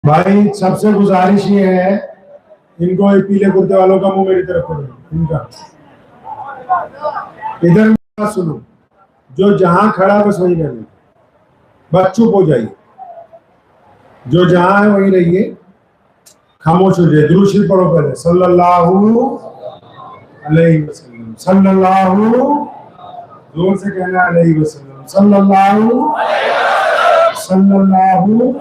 भाई सबसे गुजारिश ये है, इनको पीले कुर्ते वालों का मुंह मेरी तरफ करो। इनका इधर सुनो, जो जहां खड़ा बस वहीं रहना, बस चुप हो जाइए। जो जहां है वहीं रहिए, खामोश हो जाइए। दुरूद शरीफ पढ़ो पहले, सल्लल्लाहु अलैहि वसल्लम। सल्लल्लाहु, जोर से कहना, अलैहि वसल्लम। सल्लल्लाहु सल्लल्लाहु,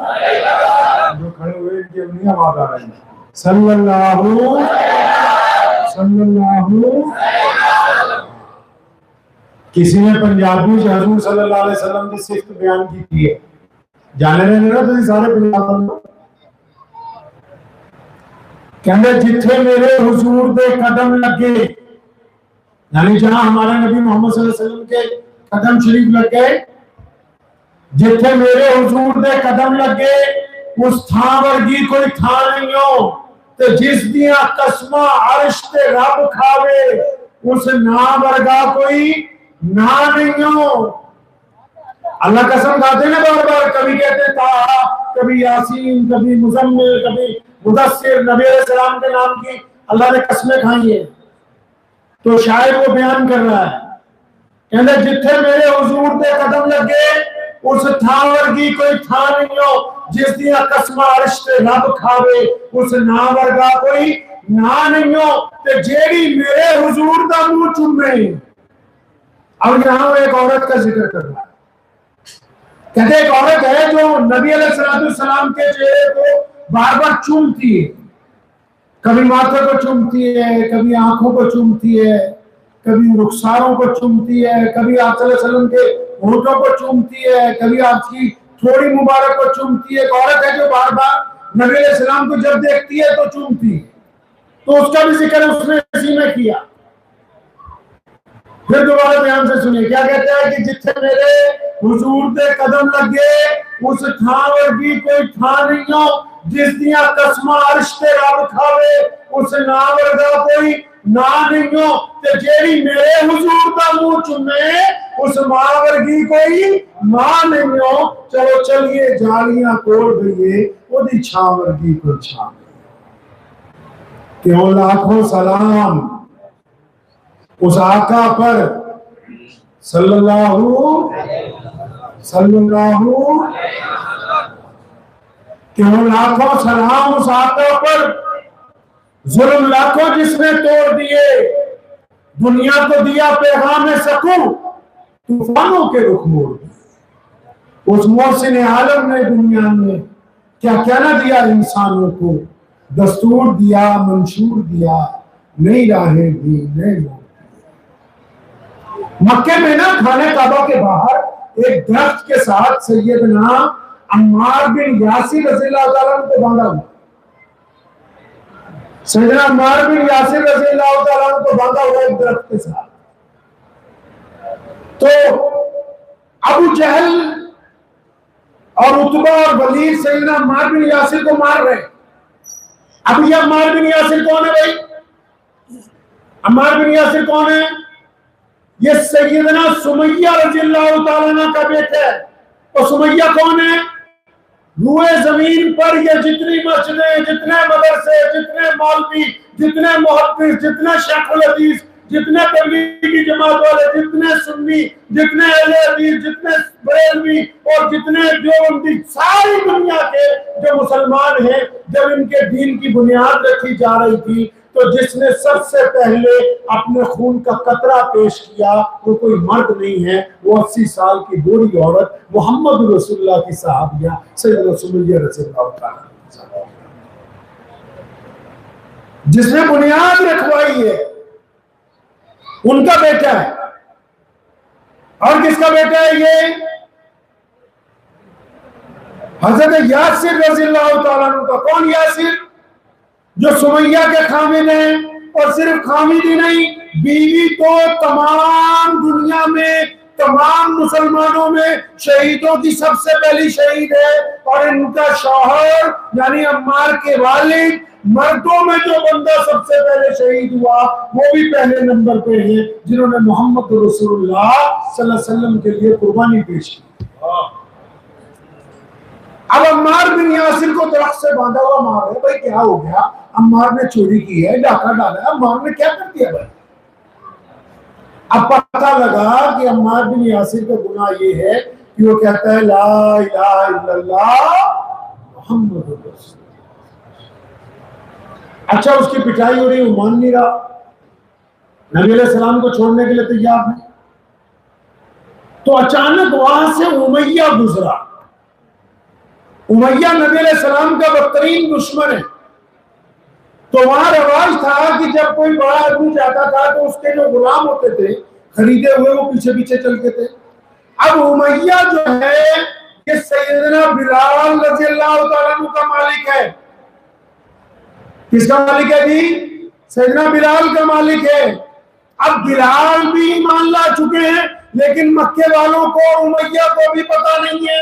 जो खड़े हुए इनकी अपनी आवाज आ रही है। सल्लल्लाहु सल्लल्लाहु। किसी ने पंजाबी से हजूर सल्लल्लाहु अलैहि वसल्लम की सिफ्त बयान की है, जाने रहने ना तो सारे पंजाब कहते जिथे मेरे हुजूर दे कदम लगे, यानी जहां हमारे नबी मोहम्मद सल्लल्लाहु अलैहि वसल्लम के कदम शरीफ लगे, जिथे मेरे हुजूर दे कदम लगे उस थां वर्गी कोई थां नहीं हो, ते जिस दिया कसमा अर्श ते रब खावे उस ना वर्गा कोई ना नहीं हो। अल्लाह कसम खाते ना बार बार, कभी कहते ताहा, कभी यासीन, कभी मुजम्मिल, कभी मुदस्सिर। नबी अलैहिस्सलाम के नाम की अल्लाह ने कसमें खाई है, तो शायद वो बयान कर रहा है, कहते जिथे मेरे हुजूर दे कदम लगे उस थां वर्गी कोई थां नहीं हो, जिस दिया कसमा अर्श ते रब खावे उस ना वर्गा कोई ना नहीं हो, ते जेड़ी मेरे हुजूर दा मुंह चूमे। अब यहां एक औरत का जिक्र कर रहा है, कहते एक औरत है जो नबी अलैहिस्सलाम के चेहरे को बार बार चूमती है, कभी माथे को चूमती है, कभी आंखों को चूमती है, कभी रुखसारों को चूमती है, कभी आप सल्लल्लाहु अलैहि वसल्लम के होठों को चूमती है, कभी आपकी थोड़ी मुबारक को चूमती है। एक औरत है जो बार बार नबी अलैहि सलाम को जब देखती है तो चूमती है, तो उसका भी जिक्र उसने इसी में किया। फिर दोबारा ध्यान से सुनिए क्या कहते हैं कि जिथे मेरे हुजूर दे कदम लगे उस थां वर्गी कोई थां नहीं हो, जिस दिया कसमा अर्श ते रब खावे उस ना वर्गा कोई ना नहीं हो, ते जेड़ी मेरे हुजूर दा मुंह चुमे उस मां वर्गी कोई मां नहीं हो। चलो चलिए जालियां तोड़ दइए, ओदी छां वर्गी कोई छां नहीं। क्यों लाखों सलाम उस आका पर सल्लल्लाहु क्यों लाखों सलाम उस आका पर, जुल्म लाखों जिसने तोड़ दिए, दुनिया को दिया पैगाम सकूं, तूफानों के रुख मोड़ दिए। उस मोहसिन आलम ने दुनिया में क्या क्या ना दिया इंसानों को, दस्तूर दिया, मंशूर दिया, नई राहें दी, नए मोड़। मक्के में ना खाने काबा के बाहर एक दरख्त के साथ सैयदना अम्मार बिन यासिर रज़ियल्लाहु ताला अन्हु को बांधा हुआ, सैयदना अम्मार बिन यासिर रज़ियल्लाहु ताला अन्हु को बांधा हुआ एक दरख्त के साथ। तो अबू जहल और उतबा और वलीद सैयदना अम्मार बिन यासिर को मार रहे। अब ये अम्मार बिन यासिर कौन है भाई? अम्मार बिन यासिर कौन है? ये सैयदना सुमैया रज़ियल्लाहु ताला अन्हा का बेटा है। और सुमैया कौन है? रूए जमीन पर ये जितनी मस्जिदें, जितने मदरसे, जितने मौलवी, जितने मुहद्दिस, जितने शेखुल हदीस, जितने तबलीगी जमात वाले, जितने सुन्नी, जितने अहले हदीस, जितने बरेलवी और जितने देवबंदी, सारी दुनिया के जो मुसलमान हैं, जब इनके दीन की बुनियाद रखी जा रही थी, तो जिसने सबसे पहले अपने खून का कतरा पेश किया वो कोई मर्द नहीं है, वो 80 साल की बूढ़ी औरत मोहम्मद रसूलुल्लाह की सहाबिया सैयदा सुमैया रज़ियल्लाहु ताला, जिसने बुनियाद रखवाई है, उनका बेटा है। और किसका बेटा है ये? हजरत यासिर रज़ियल्लाहु ताला अन्हु का। कौन यासिर? जो सुमैया के खामिद हैं, और सिर्फ खामिद ही नहीं, बीवी तो तमाम दुनिया में, तमाम मुसलमानों में शहीदों की सबसे पहली शहीद है। और इनका शौहर यानी अम्मार के वालिद, मर्दों में जो बंदा सबसे पहले शहीद हुआ वो भी पहले नंबर पे है, जिन्होंने मोहम्मद रसूलुल्लाह सल्लल्लाहु अलैहि वसल्लम के लिए कुर्बानी पेश की। अब अम्मार बिन यासिर को दरख्त से बांधा हुआ मार रहे, भाई क्या हो गया? अम्मार ने चोरी की है, डाका डाला है, अम्मार ने क्या कर दिया भाई? अब पता लगा कि अम्मार बिन यासिर का गुनाह ये है कि वो कहता है ला इलाहा इल्लल्लाह मुहम्मदुर रसूलुल्लाह। अच्छा, उसकी पिटाई हो रही, वो मान नहीं रहा, नबी अलैहि सलाम को छोड़ने के लिए तैयार नहीं। तो अचानक वहां से उमैया गुजरा। उमैया नबी अलैहि सलाम का बदतरीन दुश्मन है। तो वहां रिवाज था कि जब कोई बड़ा आदमी जाता था तो उसके जो गुलाम होते थे खरीदे हुए, वो पीछे पीछे चलते थे। अब उमैया जो है ये सैयदना बिलाल रज़ियल्लाहु ताला अन्हु का मालिक है। किसका मालिक है जी? सैयदना बिलाल का मालिक है। अब बिलाल भी ईमान ला चुके हैं, लेकिन मक्के वालों को और उमैया को भी पता नहीं है।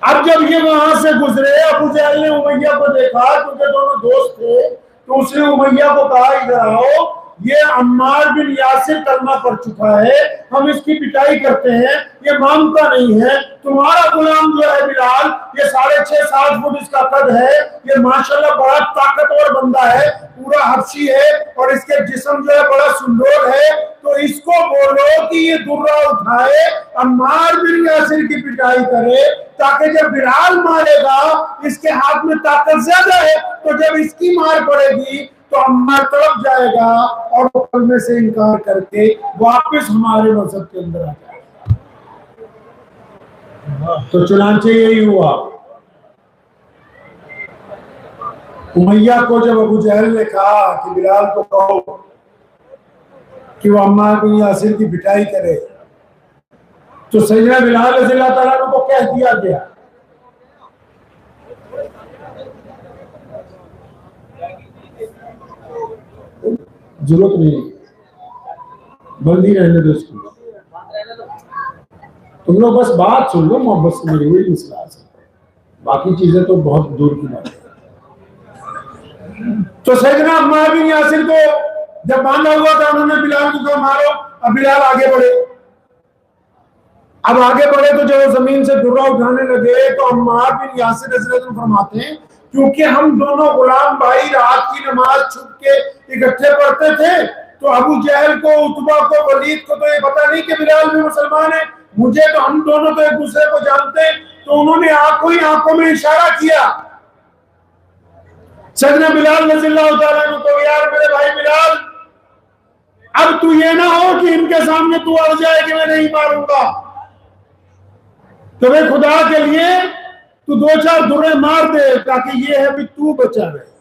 अब जब ये वहां से गुजरे, अबू जहल ने उमैया को देखा, क्योंकि दोनों दोस्त थे, तो उसने उमैया को कहा इधर आओ, ये अम्मार बिन यासिर कलमा पढ़ चुका है, हम इसकी पिटाई करते हैं, ये मानता नहीं है। तुम्हारा गुलाम जो है बिलाल, ये 6.5-7 फुट इसका कद है, ये माशाल्लाह बड़ा ताकतवर बंदा है, पूरा हबशी है, और इसके जिस्म जो है बड़ा सुंदर है। तो इसको बोलो कि ये दुर्रा उठाए, अम्मार बिन यासिर की पिटाई करे, ताकि जब बिलाल मारेगा इसके हाथ में ताकत ज्यादा है, तो जब इसकी मार पड़ेगी तो अम्मार तड़प जाएगा और वो कलमे से इनकार करके वापस हमारे मजहब के अंदर आ जाएगा। तो चुनांचे यही हुआ। उमैया को जब अबू जहल ने कहा कि बिलाल को कहो कि वो अम्मार बिन यासिर की पिटाई करे, तो सैयदना बिलाल रज़ियल्लाहु ताला अन्हु को कह दिया गया जरूरत नहीं, बंदी रहने दो उसको, तुम लोग बस बात सुन लो मोहब्बत से, मेरी वही मसला है, बाकी चीजें तो बहुत दूर की बात है। तो सैयदना अम्मार बिन यासिर को जब बांधा हुआ था, उन्होंने बिलाल को कहा मारो। अब बिलाल आगे बढ़े। अब आगे बढ़े तो जब जमीन से दुर्रा उठाने लगे, तो अम्मार बिन यासिर रज़ियल्लाहु अन्हु फरमाते हैं, क्योंकि हम दोनों गुलाम भाई रात की नमाज छुप के इकट्ठे पढ़ते थे, तो अबू जहल को, उतबा को, वलीद को तो ये पता नहीं कि बिलाल भी मुसलमान है, मुझे तो, हम दोनों तो एक दूसरे को जानते हैं। तो उन्होंने आंखों ही आंखों में इशारा किया सैयदना बिलाल रज़ियल्लाहु ताला अन्हु को, यार मेरे भाई बिलाल, अब तू ये ना हो कि इनके सामने तू अड़ जाए कि मैं नहीं मारूंगा, तो वे खुदा के लिए तू 2-4 दुर्रे मार दे, ताकि ये है भी तू बचा रहे।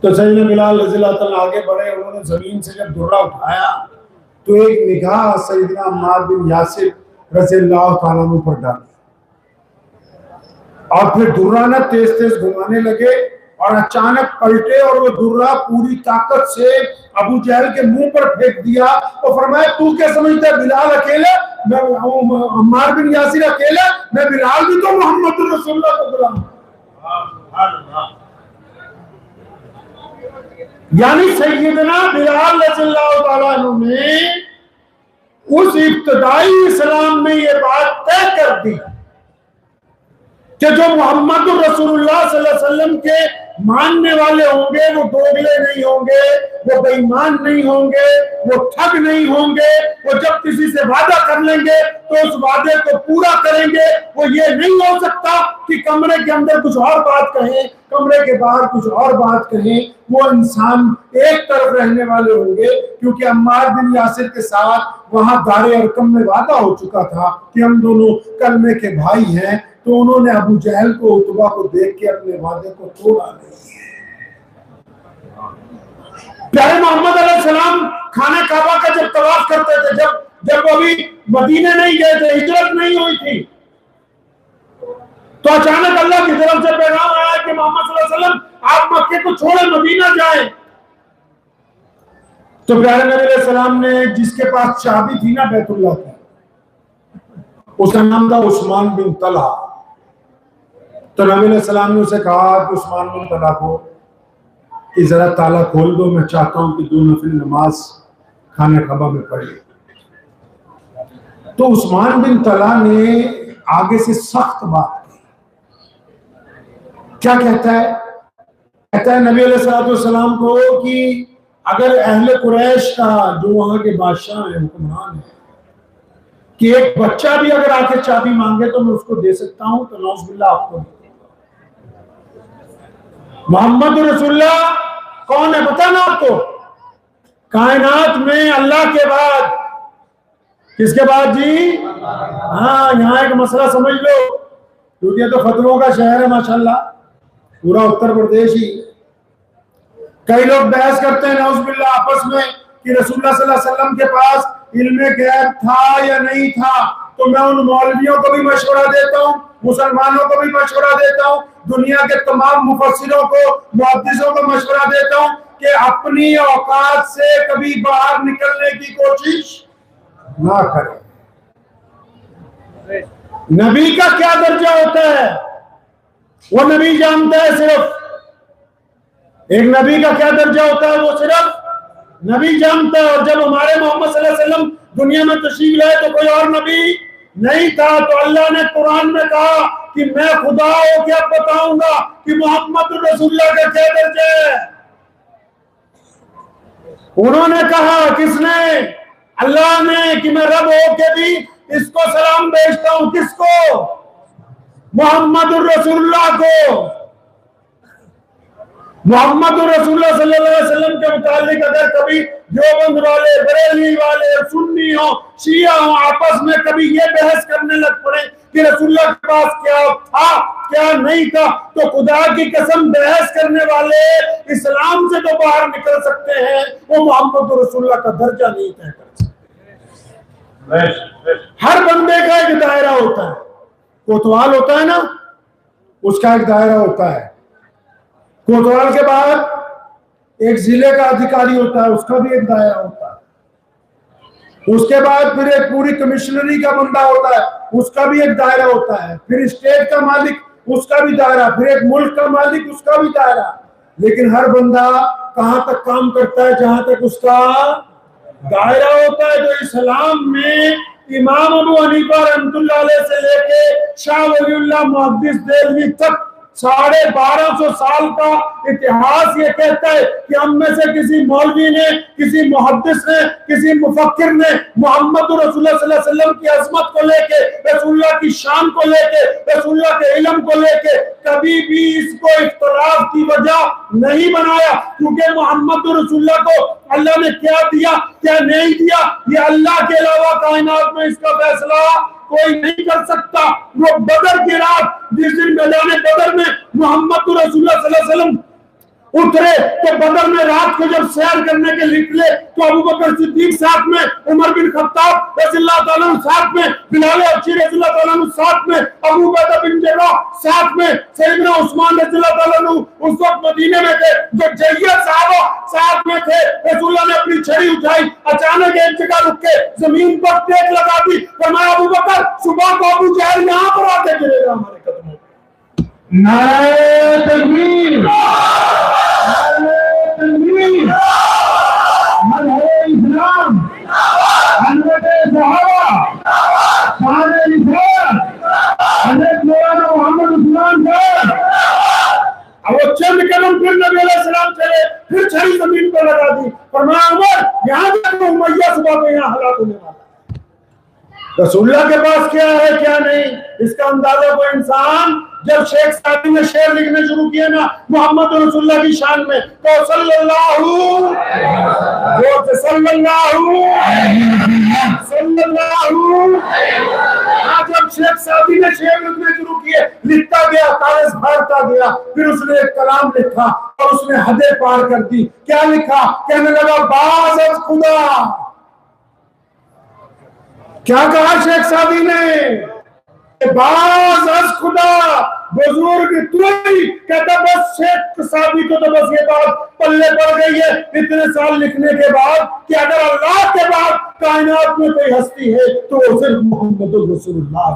तो सैयदना बिलाल रज़ियल्लाहु ताला आगे बढ़े, उन्होंने जमीन से जब दुर्रा उठाया तो एक निगाह सैयदना अम्मार बिन यासिर रज़ियल्लाहु ताला अन्हु पर डाली, और फिर दुर्रा ना तेज तेज घुमाने लगे, और अचानक पलटे और वो दुर्रा पूरी ताकत से अबू जहल के मुंह पर फेंक दिया। तो फरमाया, तू क्या समझता है बिलाल अकेला, मैं अम्मार बिन यासिर अकेला, मैं बिलाल भी तो मोहम्मद रसूलुल्लाह का गुलाम। यानी सैयदना बिलाल रज़ियल्लाहु ताला अन्हु ने उस इब्तिदाई इस्लाम में ये बात तय कर दी कि जो मोहम्मद रसूलुल्लाह सल्लल्लाहु अलैहि वसल्लम के मानने वाले होंगे, वो दोगले नहीं होंगे, वो बेईमान नहीं होंगे, वो ठग नहीं होंगे, वो जब किसी से वादा कर लेंगे तो उस वादे को पूरा करेंगे। वो ये नहीं हो सकता कि कमरे के अंदर कुछ और बात कहें, कमरे के बाहर कुछ और बात कहें। वो इंसान एक तरफ रहने वाले होंगे, क्योंकि अम्मार बिन यासिर के साथ वहां दारे अरकम में वादा हो चुका था कि हम दोनों कलमे के भाई हैं। तो उन्होंने अबू जहल को, उतबा को देख के अपने वादे को तोड़ा नहीं है। प्यारे मोहम्मद अलैहिस्सलाम खाना काबा का जब तवाफ करते थे, जब अभी मदीने नहीं गए थे, हिजरत नहीं हुई थी, तो अचानक अल्लाह की तरफ से पैगाम आया कि मोहम्मद सल्लल्लाहु अलैहि वसल्लम आप मक्के को छोड़े मदीना जाएं। तो प्यारे नबी अलैहि सलाम ने, जिसके पास चाबी थी ना बैतुल्लाह की, उसका नाम था उस्मान बिन तलहा। तो नबी अलैहि सलाम ने उसे कहा कि उस्मान बिन तलहा को कि जरा ताला खोल दो, मैं चाहता हूं कि 2 नफिल नमाज खाने काबा में पढ़े। तो उस्मान बिन तलहा ने आगे से सख्त बात की। क्या कहता है? कहता है नबी अलैहिस्सलाम को कि अगर अहले कुरैश का जो वहां के बादशाह है, हुक्मरान है, कि एक बच्चा भी अगर आके चाबी मांगे तो मैं उसको दे सकता हूं, तो नौज़ुबिल्लाह आपको नहीं। मोहम्मद रसूलुल्लाह कौन है पता ना आपको? कायनात में अल्लाह के बाद किसके बाद जी? हाँ, यहाँ एक मसला समझ लो, क्योंकि ये तो फतवों का शहर है माशाल्लाह, पूरा उत्तर प्रदेश ही। कई लोग बहस करते हैं नौज़ुबिल्लाह आपस में कि रसूलुल्लाह सल्लल्लाहु अलैहि वसल्लम के पास इल्मे गैब था या नहीं था। तो मैं उन मौलवियों को भी मशवरा देता हूँ, मुसलमानों को भी मशवरा देता हूँ, दुनिया के तमाम मुफस्सिरों को, मुहद्दिसों को मशवरा देता हूँ कि अपनी औकात से कभी बाहर निकलने की कोशिश ना करें। नबी का क्या दर्जा होता है वो नबी जानता है। सिर्फ एक नबी का क्या दर्जा होता है वो सिर्फ नबी जानता है। और जब हमारे मोहम्मद सल्लल्लाहु अलैहि वसल्लम दुनिया में तशरीफ लाए तो कोई और नबी नहीं था। तो अल्लाह ने कुरान में कहा कि मैं खुदा हो क्या बताऊंगा कि मोहम्मद रसूलुल्लाह का क्या दर्जा है। उन्होंने कहा, किसने? अल्लाह ने, कि मैं रब हो के भी इसको सलाम भेजता हूं। किसको? मोहम्मद रसूलुल्लाह को। मोहम्मद रसूलुल्लाह सल्लल्लाहु अलैहि वसल्लम के मुतालिक अगर कभी देवबंद वाले, बरेली वाले, सुन्नी हो, शिया हो, आपस में कभी ये बहस करने लग पड़े कि रसूलुल्लाह के पास क्या था क्या नहीं था, तो खुदा की कसम बहस करने वाले इस्लाम से तो बाहर निकल सकते हैं, वो मोहम्मद रसूलुल्लाह का दर्जा नहीं तय कर सकते। हर बंदे का एक दायरा होता है। कोतवाल होता है ना, उसका एक दायरा होता है। कोतवाल के बाद एक जिले का अधिकारी होता है, उसका भी एक दायरा होता है। उसके बाद फिर एक पूरी कमिश्नरी का बंदा होता है, उसका भी एक दायरा होता है। फिर स्टेट का मालिक, उसका भी दायरा। फिर एक मुल्क का मालिक, उसका भी दायरा। लेकिन हर बंदा कहां तक काम करता है? जहां तक उसका दायरा होता है। तो इस्लाम में इमाम अबू हनीफा रहमतुल्लाह अलैह से लेके शाह वलीउल्लाह मुहद्दिस देलवी तक 1250 साल का इतिहास ये कहता है कि हम में से किसी मौलवी ने, किसी मुहद्दिस ने, किसी मुफक्किर ने मोहम्मद रसूलुल्लाह सल्लल्लाहु अलैहि वसल्लम की अजमत को लेके, रसूलुल्लाह की शान को लेके, रसूलुल्लाह के इल्म को लेके कभी भी इसको इख्तिलाफ की वजह नहीं बनाया। क्योंकि मोहम्मद रसूलुल्लाह को अल्लाह ने क्या दिया क्या नहीं दिया, ये अल्लाह के अलावा कायनात में इसका फैसला कोई नहीं कर सकता। वो बदर की रात, जिस दिन मैदान बदर में मोहम्मद रसूलुल्लाह सल्लल्लाहु अलैहि वसल्लम उतरे, तो बदर में रात को जब सैर करने के निकले तो अबू बकर सिद्दीक साथ में, उमर बिन खत्ताब रज़ियल्लाहु ताला अन्हु साथ में, बिलाल हबशी रज़ियल्लाहु ताला अन्हु साथ में, अबू उबैदा बिन जर्राह साथ में, सैयदना उस्मान रज़ियल्लाहु ताला अन्हु उस वक्त मदीने में थे। जो जय्यद साहबा साथ में थे, रसूलुल्लाह ने अपनी छड़ी उठाई, अचानक एक जगह रुक के जमीन पर टेक लगा दी। फरमाया, अबू बकर, सुबह को अबू जहल यहाँ पर आके गिरेगा हमारे कदमों में। नारे तकबीर, नारे तकबीर, मरहबा इस्लाम, हज़रत सहाबा, शान रिसालत, हज़रत मौलाना मोहम्मद उस्मान साहब। अब वो चंद कदम फिर नबी अलैहिस्सलाम चले, फिर छड़ी जमीन पर लगा दी। फरमाया, उमर, यहाँ तक उमैया सुबह को यहाँ हलाक होने वाला। रसूलुल्लाह के पास क्या है क्या नहीं, इसका अंदाजा कोई इंसान जब शेख सादी ने शेर लिखने शुरू किए ना मोहम्मद रसूलुल्लाह की शान में, तो सल्लल्लाहु जब शेख सादी ने शेर लिखने शुरू किए, लिखता गया, कागज भरता गया, फिर उसने एक कलाम लिखा और उसने हदें पार कर दी। क्या लिखा? कहने लगा, बाज़ अज़ खुदा। क्या कहा शेख सादी ने? बाज़ अज़ खुदा, बुजुर्ग तू ही। कहता बस शेख सादी को तो बस ये बात पल्ले पड़ गई है इतने साल लिखने के बाद कि अगर अल्लाह के बाद कायनात में कोई हस्ती है तो वो सिर्फ मोहम्मद रसूलुल्लाह।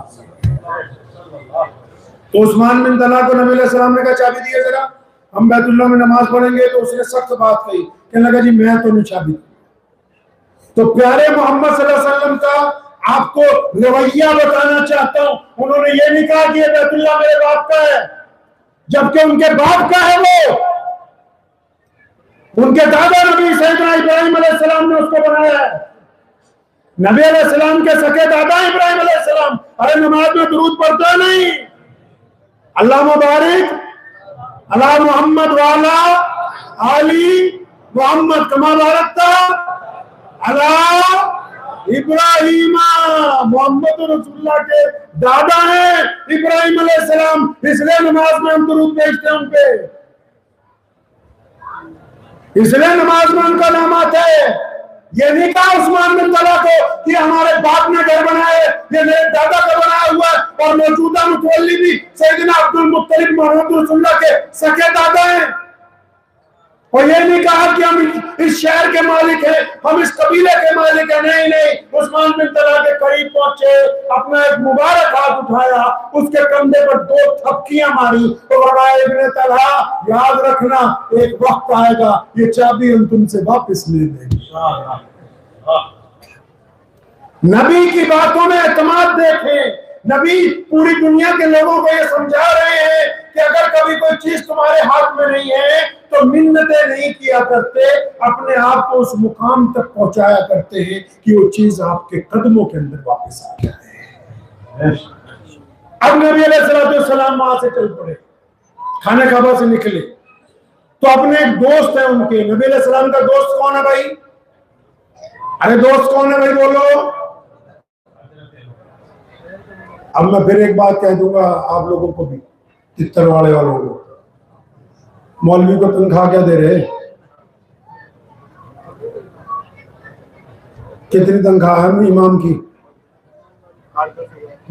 तो उस्मान बिन तलहा को नबी अलैहि सलाम ने कहा, चाबी दिए जरा, हम बैतुल्लाह में नमाज पढ़ेंगे। तो उसने सख्त बात कही, कहने लगा, जी मैं तो नहीं चाबी। तो प्यारे मोहम्मद सल्लल्लाहु अलैहि वसल्लम का आपको रवैया बताना चाहता हूं। उन्होंने ये नहीं कहा कि ये बैतुल्लाह मेरे बाप का है, जबकि उनके बाप का है वो। उनके दादा नबी सैयदना इब्राहिम अलैहिस्सलाम ने उसको बनाया है। नबी अलैहिस्सलाम के सके दादा इब्राहिम अलैहिस्सलाम, अरे नमाज में दुरूद पढ़ते नहीं, अल्लाह मुबारक अला मोहम्मद वाला आली मोहम्मद कमा बारकता अला इब्राहिम। मोहम्मद रसूलुल्लाह के दादा हैं इब्राहिम अलैहिस्सलाम, इसलिए नमाज में हम दुरूद भेजते हैं उनपे, इसलिए नमाज में उनका नाम आता है। ये नहीं कहा उस्मान बिन तलहा को कि हमारे बाप ने घर बनाए, ये मेरे दादा का बनाया हुआ है, और मौजूदा मुतवल्ली भी सैयदना अब्दुल मुत्तलिब मोहम्मद रसूलुल्लाह के सके दादा हैं। और ये नहीं कहा कि हम इस शहर के मालिक हैं, हम इस कबीले के मालिक हैं। नहीं नहीं, उस्मान बिन तलहा के करीब पहुंचे, अपना एक मुबारक हाथ उठाया, उसके कंधे पर 2 थपकियां मारी, तो फरमाया इब्ने तलहा याद रखना, एक वक्त आएगा ये चाबी हम तुमसे वापस ले लेंगे। नबी की बातों में एतमाद देखें। नबी पूरी दुनिया के लोगों को ये समझा रहे हैं कि अगर कभी कोई चीज तुम्हारे हाथ में नहीं है तो मिन्नतें नहीं किया करते, अपने आप को उस मुकाम तक पहुंचाया करते हैं कि वो चीज आपके कदमों के अंदर वापस आ जाए। अब नबी अलैहिस्सलाम वहां से चल पड़े, खाने काबा से निकले, तो अपने एक दोस्त है उनके, नबी अलैहिस्सलाम का दोस्त कौन है भाई? अरे दोस्त कौन है भाई, बोलो। अब मैं फिर एक बात कह दूंगा आप लोगों को भी, तित्तरवाड़े वालों को, मौलवी को तनख्वाह क्या दे रहे? कितनी तनख्वाह है इमाम की?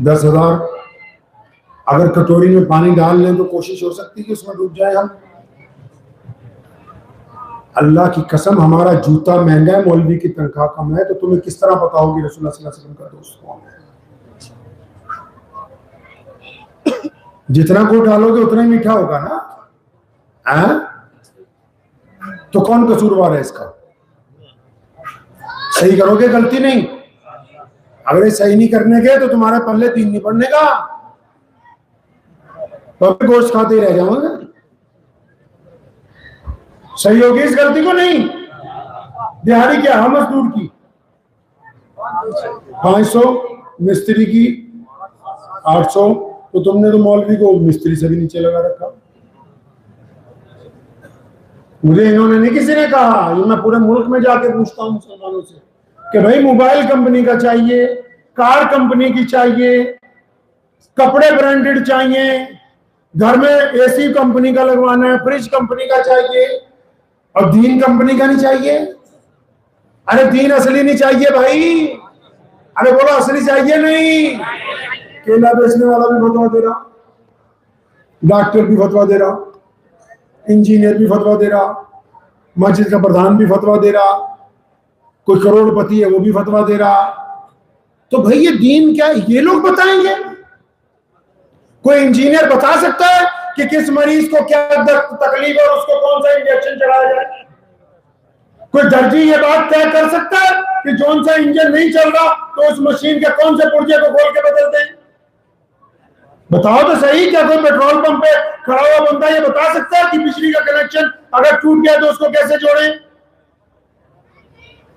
10,000। अगर कटोरी में पानी डाल लें तो कोशिश हो सकती है कि उसमें डूब जाए हम। अल्लाह की कसम, हमारा जूता महंगा है, मौलवी की तनख्वाह कम है, तो तुम्हें किस तरह पता होगी रसूलुल्लाह सल्लल्लाहु अलैहि वसल्लम का दोस्त कौन है? जितना गुड़ डालोगे उतना ही मीठा होगा ना। तो कौन कसूरवार है इसका? सही करोगे, गलती नहीं। अगर ये सही नहीं करने के तो तुम्हारे पल्ले 3 नहीं पड़ने का, तो गोश्त खाते ही रह जाओगे। सही होगी इस गलती को? नहीं। दिहाड़ी क्या है मजदूर की? 500, मिस्त्री की 800, तो तुमने तो मौलवी को मिस्त्री से भी नीचे लगा रखा। मुझे इन्होंने नहीं किसी ने कहा, ये मैं पूरे मुल्क में जाके पूछता हूँ मुसलमानों से कि भाई मोबाइल कंपनी का चाहिए, कार कंपनी की चाहिए, कपड़े ब्रांडेड चाहिए, घर में एसी कंपनी का लगवाना है, फ्रिज कंपनी का चाहिए, और दीन कंपनी का नहीं चाहिए। अरे दीन असली नहीं चाहिए भाई, अरे बोलो असली चाहिए नहीं। केला बेचने वाला भी फतवा दे रहा, डॉक्टर भी फतवा दे रहा, इंजीनियर भी फतवा दे रहा, मस्जिद का प्रधान भी फतवा दे रहा, कोई करोड़पति है वो भी फतवा दे रहा। तो भाई ये दीन क्या है, ये लोग बताएंगे? कोई इंजीनियर बता सकता है कि किस मरीज को क्या तकलीफ है और उसको कौन सा इंजेक्शन चढ़ाया जाए? कोई दर्जी ये बात तय कर सकता है कि कौन सा इंजन नहीं चल रहा तो उस मशीन के कौन से पुर्जे को खोल के बदल दें? बताओ तो सही, क्या कोई पेट्रोल पंप पे खड़ा हुआ बंदा ये बता सकता है कि बिजली का कनेक्शन अगर टूट गया तो उसको कैसे जोड़ें?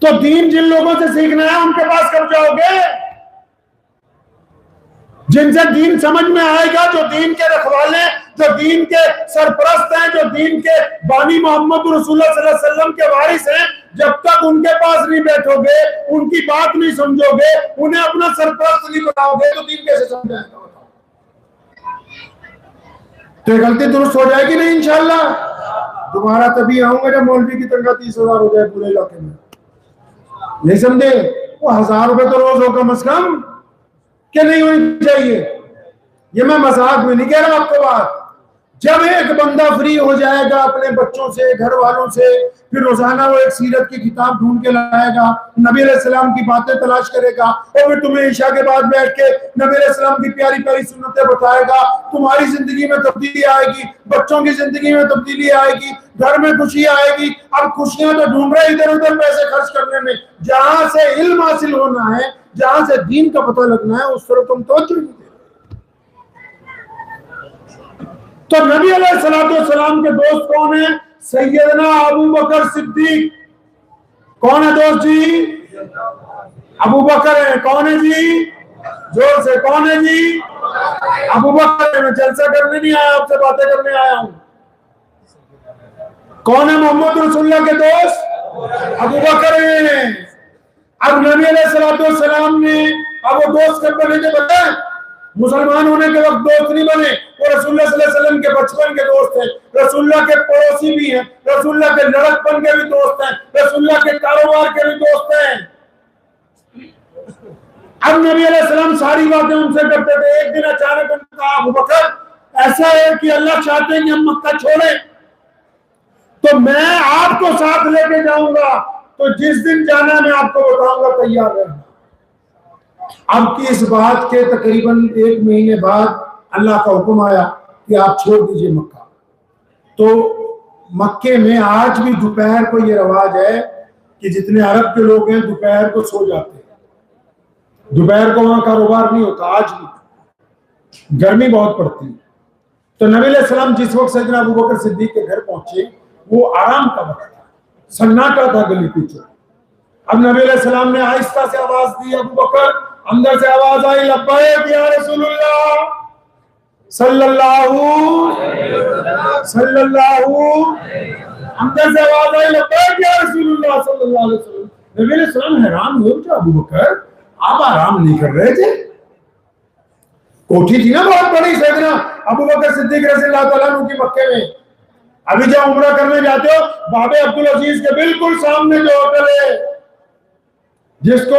तो दीन जिन लोगों से सीखना है उनके पास कब जाओगे? जिनसे दीन समझ में आएगा, जो दीन के रखवाले, जो दीन के सरपरस्त हैं, जो दीन के बानी मोहम्मद रसूलुल्लाह सल्लल्लाहु अलैहि वसल्लम के वारिस हैं, जब तक उनके पास नहीं बैठोगे, उनकी बात नहीं समझोगे, उन्हें अपना सरपरस्त नहीं बनाओगे, तो दीन कैसे समझाएगा? तो गलती दुरुस्त हो जाएगी नहीं इंशाल्लाह। दोबारा तभी आऊंगा जब मौलवी की तनख्वाह 30,000 हो जाए पूरे इलाके में। नहीं समझे? वो 1000 रुपए तो रोज हो कम से कम, क्या नहीं होनी चाहिए? ये मैं मजाक में नहीं कह रहा आपको बात, जब एक बंदा फ्री हो जाएगा अपने बच्चों से, घर वालों से, फिर रोजाना वो एक सीरत की किताब ढूंढ के लाएगा, नबी अलैहिस्सलाम की बातें तलाश करेगा, और फिर तुम्हें ईशा के बाद बैठ के नबी अलैहिस्सलाम की प्यारी प्यारी सुन्नतें बताएगा, तुम्हारी जिंदगी में तब्दीली आएगी, बच्चों की जिंदगी में तब्दीली आएगी, घर में खुशी आएगी। अब खुशियां तो ढूंढ रहे इधर उधर पैसे खर्च करने में, जहां से इल्म हासिल होना है, जहां से दीन का पता लगना है, उस तरफ तुम तवज्जो नहीं दे। तो नबी अलैहिस्सलाम के दोस्त कौन है? सैयदना अबू बकर सिद्दीक। कौन है दोस्त जी? अबू बकर है। कौन है जी? जोर से कौन है जी? अबू बकर है। मैं जलसा करने नहीं आया, आपसे बातें करने आया हूं। कौन है मोहम्मद रसूलुल्लाह के दोस्त? अबू बकर है। अब नबी अलैहिस्सलाम ने अब वो दोस्त कब बने थे बताए? मुसलमान होने के वक्त दोस्त नहीं बने, वो रसूलुल्लाह सल्लल्लाहु अलैहि वसल्लम के बचपन के दोस्त हैं, रसूलुल्लाह के पड़ोसी भी हैं, रसूलुल्लाह के लड़कपन के भी दोस्त हैं, रसूलुल्लाह के कारोबार के भी दोस्त हैं। अब नबी अलैहि सलाम सारी बातें उनसे करते थे। एक दिन अचानक उन्होंने कहा, अबू बकर ऐसा है कि अल्लाह चाहते हैं कि हम मक्का छोड़ें, तो मैं आपको साथ लेके जाऊंगा, तो जिस दिन जाना है मैं आपको बताऊंगा, तैयार रहना। अब की इस बात के तकरीबन 1 महीने बाद अल्लाह का हुक्म आया कि आप छोड़ दीजिए मक्का। तो मक्के में आज भी दोपहर को ये रवाज है कि जितने अरब के लोग हैं दोपहर को सो जाते हैं, दोपहर को वहां कारोबार नहीं होता। आज भी गर्मी बहुत पड़ती है। तो नबी अलैहि सलाम जिस वक्त सैयदना अबू बकर सिद्दीक के घर पहुंचे, वो आराम का वक्त था, सन्नाटा था गली पीछे। अब नबी अलैहि सलाम ने आहिस्ता से आवाज दी, अबू बकर। अंदर से आवाज आई, लब्बैक या रसूलुल्लाह सल्लल्लाहु। अंदर से आवाज आई, लब्बैक या रसूलुल्लाह सल्लल्लाहु अलैहि वसल्लम। नबी अलैहि सलाम हैरान हुए, क्या अबू बकर आप आराम नहीं कर रहे थे? कोठी थी ना बहुत बड़ी सैयदना अबू बकर सिद्दीक रज़ियल्लाहु तआला अन्हु की मक्के में। अभी जब उम्रा करने जाते हो, बाबे अब्दुल अजीज के बिल्कुल सामने जो होटल है, जिसको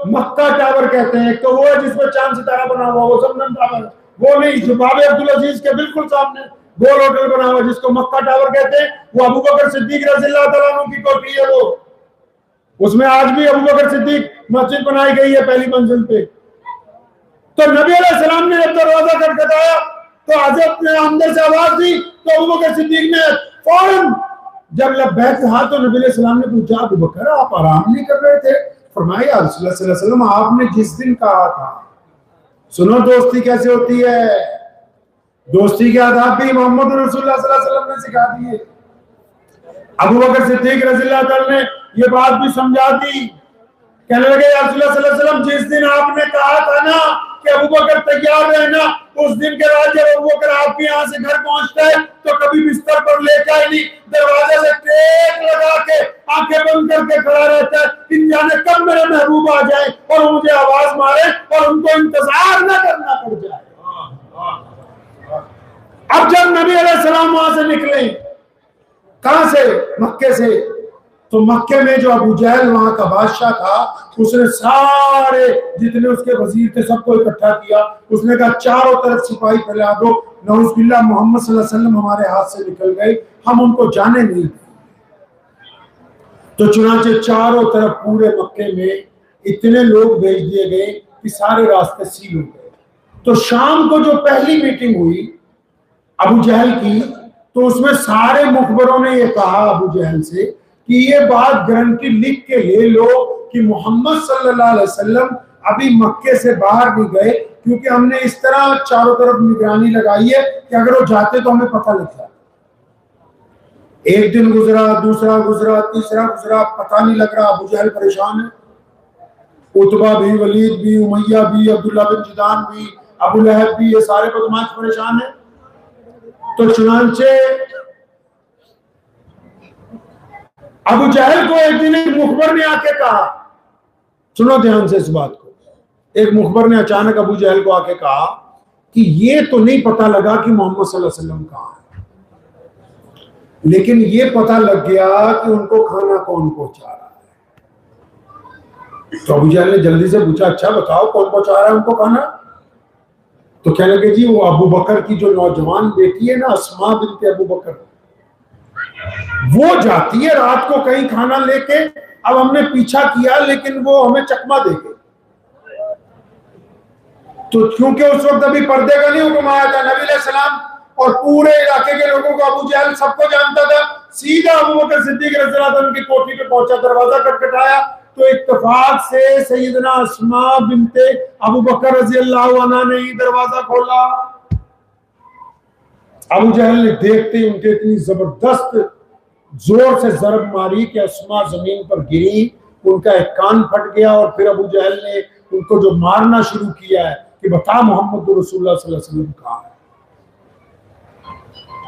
मक्का टावर कहते हैं, तो वो है जिसमें चांद सितारा बना हुआ, वो ज़मज़म टावर, वो नहीं। जो बाबे अब्दुल अजीज के बिल्कुल सामने गोल होटल बना हुआ जिसको मक्का टावर कहते हैं, वो अबू बकर सिद्दीक रज़ियल्लाहु तआला अन्हु की कोठी है। वो उसमें आज भी अबू बकर सिद्दीक मस्जिद बनाई गई है पहली मंजिल पे। तो नबी अलैहि सलाम ने जब दरवाजा खटखटाया तो हज़रत ने अंदर से आवाज दी, तो अबू बकर सिद्दीक ने फौरन जब लब्बैक कहा तो नबी अलैहि सलाम ने पूछा, अबू बकर आप आराम नहीं कर रहे थे? फरमाया, रसूलुल्लाह सल्लल्लाहु अलैहि वसल्लम आपने जिस दिन कहा था, सुनो दोस्ती कैसे होती है, दोस्ती के आदाब भी मोहम्मद रसूलुल्लाह सल्लल्लाहु अलैहि वसल्लम ने सिखा दिए। अबू बकर सिद्दीक रज़ियल्लाहु तआला ने ये बात भी समझा दी। कहने लगे, या रसूलुल्लाह सल्लल्लाहु अलैहि वसल्लम जिस दिन आपने कहा था ना कि अबू बकर तैयार रहना, उस दिन के रात जब अबू बकर आपके यहाँ से घर पहुंचता है तो कभी बिस्तर पर लेटा ही नहीं, दरवाजे से टेक लगा के आंखें बंद करके खड़ा रहता है, इन जाने कब मेरे महबूब आ जाए और मुझे आवाज मारे और उनको इंतजार न करना पड़ जाए। अब जब नबी अलैहि सलाम वहां से निकले, कहां से? मक्के से। तो मक्के में जो अबू जहल वहां का बादशाह था, उसने सारे जितने उसके वजीर थे सबको इकट्ठा किया। उसने कहा चारों तरफ सिपाही फैला दो, नऊज़ुबिल्लाह मोहम्मद सल्लल्लाहु अलैहि वसल्लम हमारे हाथ से निकल गए, हम उनको जाने नहीं देंगे। तो चुनांचे चारों तरफ पूरे मक्के में इतने लोग भेज दिए गए कि सारे रास्ते सील हो गए। तो शाम को जो पहली मीटिंग हुई अबू जहल की, तो उसमें सारे मुखबरों ने ये कहा अबू जहल से कि ये बात गारंटी लिख के ले लो कि मोहम्मद सल्लल्लाहु अलैहि वसल्लम अभी मक्के से बाहर नहीं गए, क्योंकि हमने इस तरह चारों तरफ निगरानी लगाई है कि अगर वो जाते तो हमें पता लग जाए। एक दिन गुजरा, दूसरा गुजरा, तीसरा गुजरा, पता नहीं लग रहा। अबू जहल परेशान है, उतबा भी, वलीद भी, उमैया भी, अब्दुल्ला बिन जुदान भी, अबू लहब भी, ये सारे बदमाश परेशान है। तो चुनांचे अबू जहल को एक दिन एक मुखबर ने आके कहा, सुनो ध्यान से इस बात को, एक मुखबर ने अचानक अबू जहल को आके कहा कि ये तो नहीं पता लगा कि मोहम्मद सल्लल्लाहु अलैहि वसल्लम कहाँ है, लेकिन ये पता लग गया कि उनको खाना कौन पहुंचा रहा है। तो अबू जहल ने जल्दी से पूछा, अच्छा बताओ कौन पहुंचा रहा है उनको खाना? तो कहने लगे जी वो अबू बकर की जो नौजवान बेटी है ना, अस्मा बिन्त अबू बकर, वो जाती है रात को कहीं खाना लेके। अब हमने पीछा किया लेकिन वो हमें चकमा दे गई। तो क्योंकि उस वक्त अभी पर्दे का नहीं हुक्म आया था, नबी अलैहि सलाम और पूरे इलाके के लोगों को, अबू जहल सबको जानता था, सीधा अबू बकर सिद्दीक रज़ियल्लाहु अन्हु की कोठी पे पहुंचा, दरवाजा खटखटाया तो इत्तेफाक से सैयदना अस्मा बिन्ते अबू बकर रज़ियल्लाहु अन्हा ने ही दरवाजा खोला। अबू जहल ने देखते उनके इतनी जबरदस्त जोर से जरब मारी कि अस्मा जमीन पर गिरी, उनका एक कान फट गया। और फिर अबू जहल ने उनको जो मारना शुरू किया है कि बता मोहम्मद रसूलुल्लाह सल्लल्लाहु अलैहि वसल्लम कहाँ है।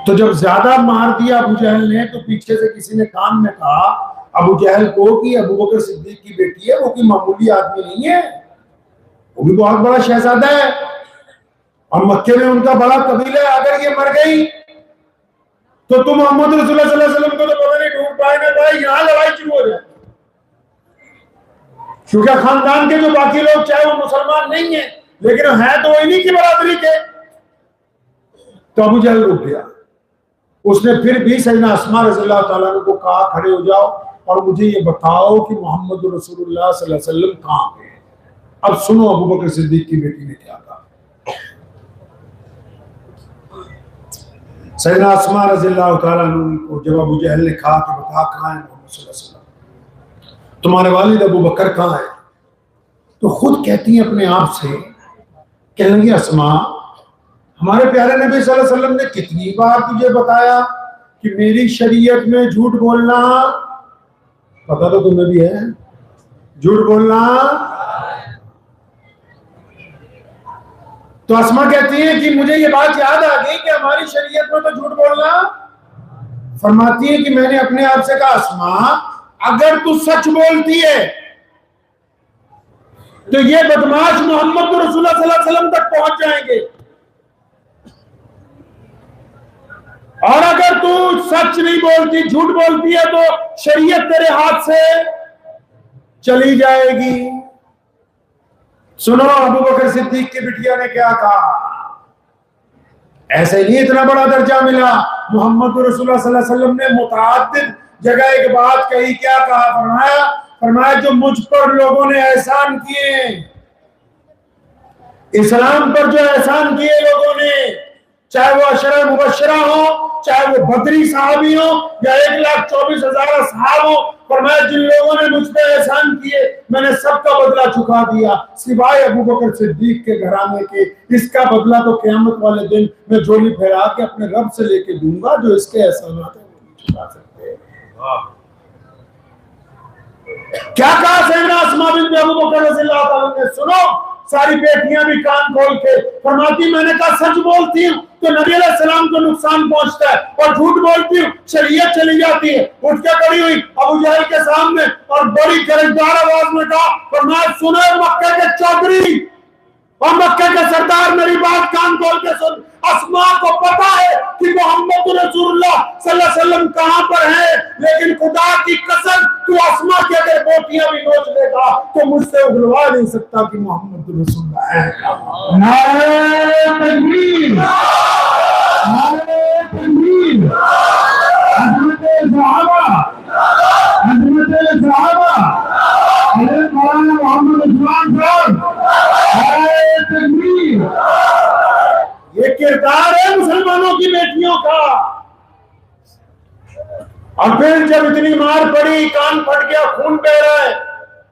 तो जब ज्यादा मार दिया अबू जहल ने, तो पीछे से किसी ने कान में कहा अबू जहल को कि अबू बकर सिद्दीक की बेटी है, वो कोई मामूली आदमी नहीं है, वो भी बहुत बड़ा शहजादा है और मक्के में उनका बड़ा कबीला है। अगर ये मर गई तो तुम मोहम्मद रसूलुल्लाह सल्लल्लाहु अलैहि वसल्लम को तो पता नहीं ढूंढ पाए ना पाए, यहां लड़ाई शुरू हो जाए। क्योंकि खानदान के जो बाकी लोग चाहे वो मुसलमान नहीं है लेकिन है तो इन्हीं की बरादरी के। तो अबू जहल रुक गया। उसने फिर भी सैयदना अस्मा रज़ियल्लाहु ताला अन्हा को कहा खड़े हो जाओ और मुझे ये बताओ कि मोहम्मद रसूलुल्लाह सल्लल्लाहु अलैहि वसल्लम कहाँ गए। अब सुनो अबू बकर सिद्दीक की बेटी ने क्या कहा। सैयदना अस्मा रज़ियल्लाहु ताला अन्हा को जब अबू जहल ने कहा कि बता कहाँ है मोहम्मद सल्लल्लाहु अलैहि वसल्लम, तुम्हारे वालिद अबू बकर कहाँ है, तो खुद कहती है अपने आप से, कहने लगी अस्मा हमारे प्यारे नबी सल्लल्लाहु अलैहि वसल्लम ने कितनी बार तुझे बताया कि मेरी शरीयत में झूठ बोलना, पता तो तुम्हें भी है, झूठ बोलना। तो अस्मा कहती है कि मुझे ये बात याद आ गई कि हमारी शरीयत में तो झूठ बोलना। फरमाती है कि मैंने अपने आप से कहा अस्मा अगर तू सच बोलती है तो ये बदमाश मोहम्मद रसूलुल्लाह सल्लल्लाहु अलैहि वसल्लम तक पहुंच जाएंगे, और अगर तू सच नहीं बोलती, झूठ बोलती है तो शरीयत तेरे हाथ से चली जाएगी। सुनो अबू बकर सिद्दीक की बिटिया ने क्या कहा। ऐसे नहीं इतना बड़ा दर्जा मिला, मोहम्मद रसूलुल्लाह सल्लल्लाहु अलैहि वसल्लम ने मुतअद्दिद जगह एक बात कही, क्या कहा, फरमाया जो मुझ पर लोगों ने एहसान किए, इस्लाम पर जो एहसान किए लोगों ने, चाहे वो अशरा मुबशरा हो, चाहे वो बदरी साहबी हो या 1,24,000 साहब हो, फरमाया जिन लोगों ने मुझ पे एहसान किए मैंने सबका बदला चुका दिया सिवाय अबू बकर सिद्दीक के घराने के। इसका बदला तो क़यामत वाले दिन मैं झोली फैला के अपने रब से लेके दूंगा, जो इसके एहसानात है वो नहीं चुका सकते। क्या कहा सैयदना अस्मा बिन्त अबू बकर रज़ियल्लाहु ताला ने, सुनो सारी बेटियां भी कान खोल के। फरमाती मैंने कहा सच बोलती हूँ तो नबी अलैहि सलाम को नुकसान पहुंचता है, और झूठ बोलती हूँ शरीयत चली जाती है। उठ के खड़ी हुई अबू जहल के सामने और बड़ी गरजदार आवाज में कहा, फरमाया सुनो मक्के के चौधरी और मक्के के सरदार, मेरी बात कान खोल के सुन। अस्मा को पता है कि मोहम्मद रसूलुल्लाह सल्लल्लाहु अलैहि वसल्लम कहां पर है, लेकिन खुदा की कसम तू अस्मा की अगर बोटियां भी नोच लेगा तो मुझसे उगलवा नहीं सकता कि मोहम्मद रसूलुल्लाह है। नारे तकबीर, नारे तकबीर, हज़रत सहाबा, हज़रत सहाबा, अरे मौलाना मोहम्मद उस्मान साहब, नारे तकबीर। ये किरदार है मुसलमानों की बेटियों का। और फिर जब इतनी मार पड़ी, कान फट गया, खून बह रहा है,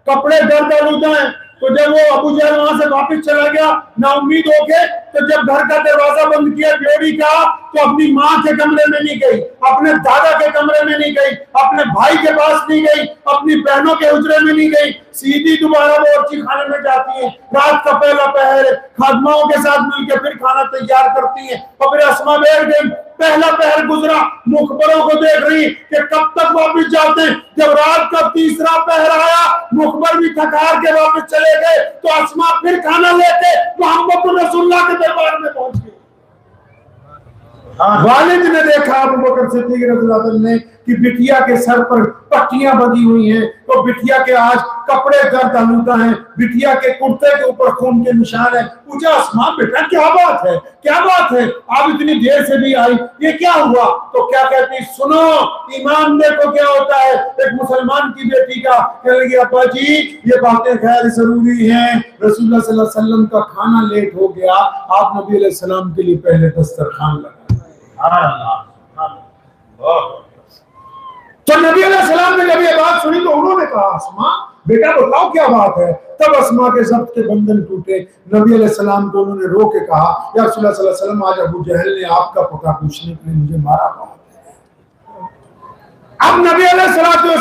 कपड़े दर्द हैं, तो जब वो अबू जहल वहां से वापस चला गया ना उम्मीद होके, तो जब घर का दरवाजा बंद किया ब्योरी का, तो अपनी माँ के कमरे में नहीं गई, अपने दादा के कमरे में नहीं गई, अपने भाई के पास नहीं गई, अपनी बहनों के हुजरे में नहीं गई, सीधी दोबारा बावर्ची खाने में जाती है। रात का पहला पहर खादमाओं के साथ मिलकर फिर खाना तैयार करती है। और फिर अस्मा बैठ गई, पहला पहर गुजरा, मुखबरों को देख रही कि कब तक वापस जाते। जब रात का तीसरा पहर आया, मुखबर भी थकार के वापस चले गए, तो अस्मा फिर खाना लेके मोहम्मद रसूलुल्लाह के दरबार में पहुंच गई। वालिद ने देखा अबू बकर सिद्दीक रज़ियल्लाहु अन्हु ने कि बिटिया के सर पर पट्टियां बंधी हुई हैं, तो बिटिया के आज कपड़े दर्द आलूदा हैं, बिटिया के कुर्ते के ऊपर खून के निशान है। पूछा अस्मा बेटा क्या बात है, क्या बात है, आप इतनी देर से भी आई, ये क्या हुआ? तो क्या कहती, सुनो ईमान देखो क्या होता है एक मुसलमान की बेटी का। कह लगी अब्बा जी ये बातें खैर जरूरी हैं, रसूलुल्लाह सल्लल्लाहु अलैहि वसल्लम का खाना लेट हो गया, आप नबी अलैहि सलाम के लिए पहले दस्तरखान लगा। तो नबी अलैहि सलाम ने जब ये बात सुनी तो उन्होंने कहा अस्मा बेटा बताओ क्या बात है। तब अस्मा के ज़ब्त के बंधन टूटे। नबी अलैहि सलाम को उन्होंने रो के कहा या रसूलुल्लाह सल्लल्लाहु अलैहि वसल्लम आज अबू जहल ने आपका पता पूछने के लिए मुझे मारा हुआ। अब नबी अलैहि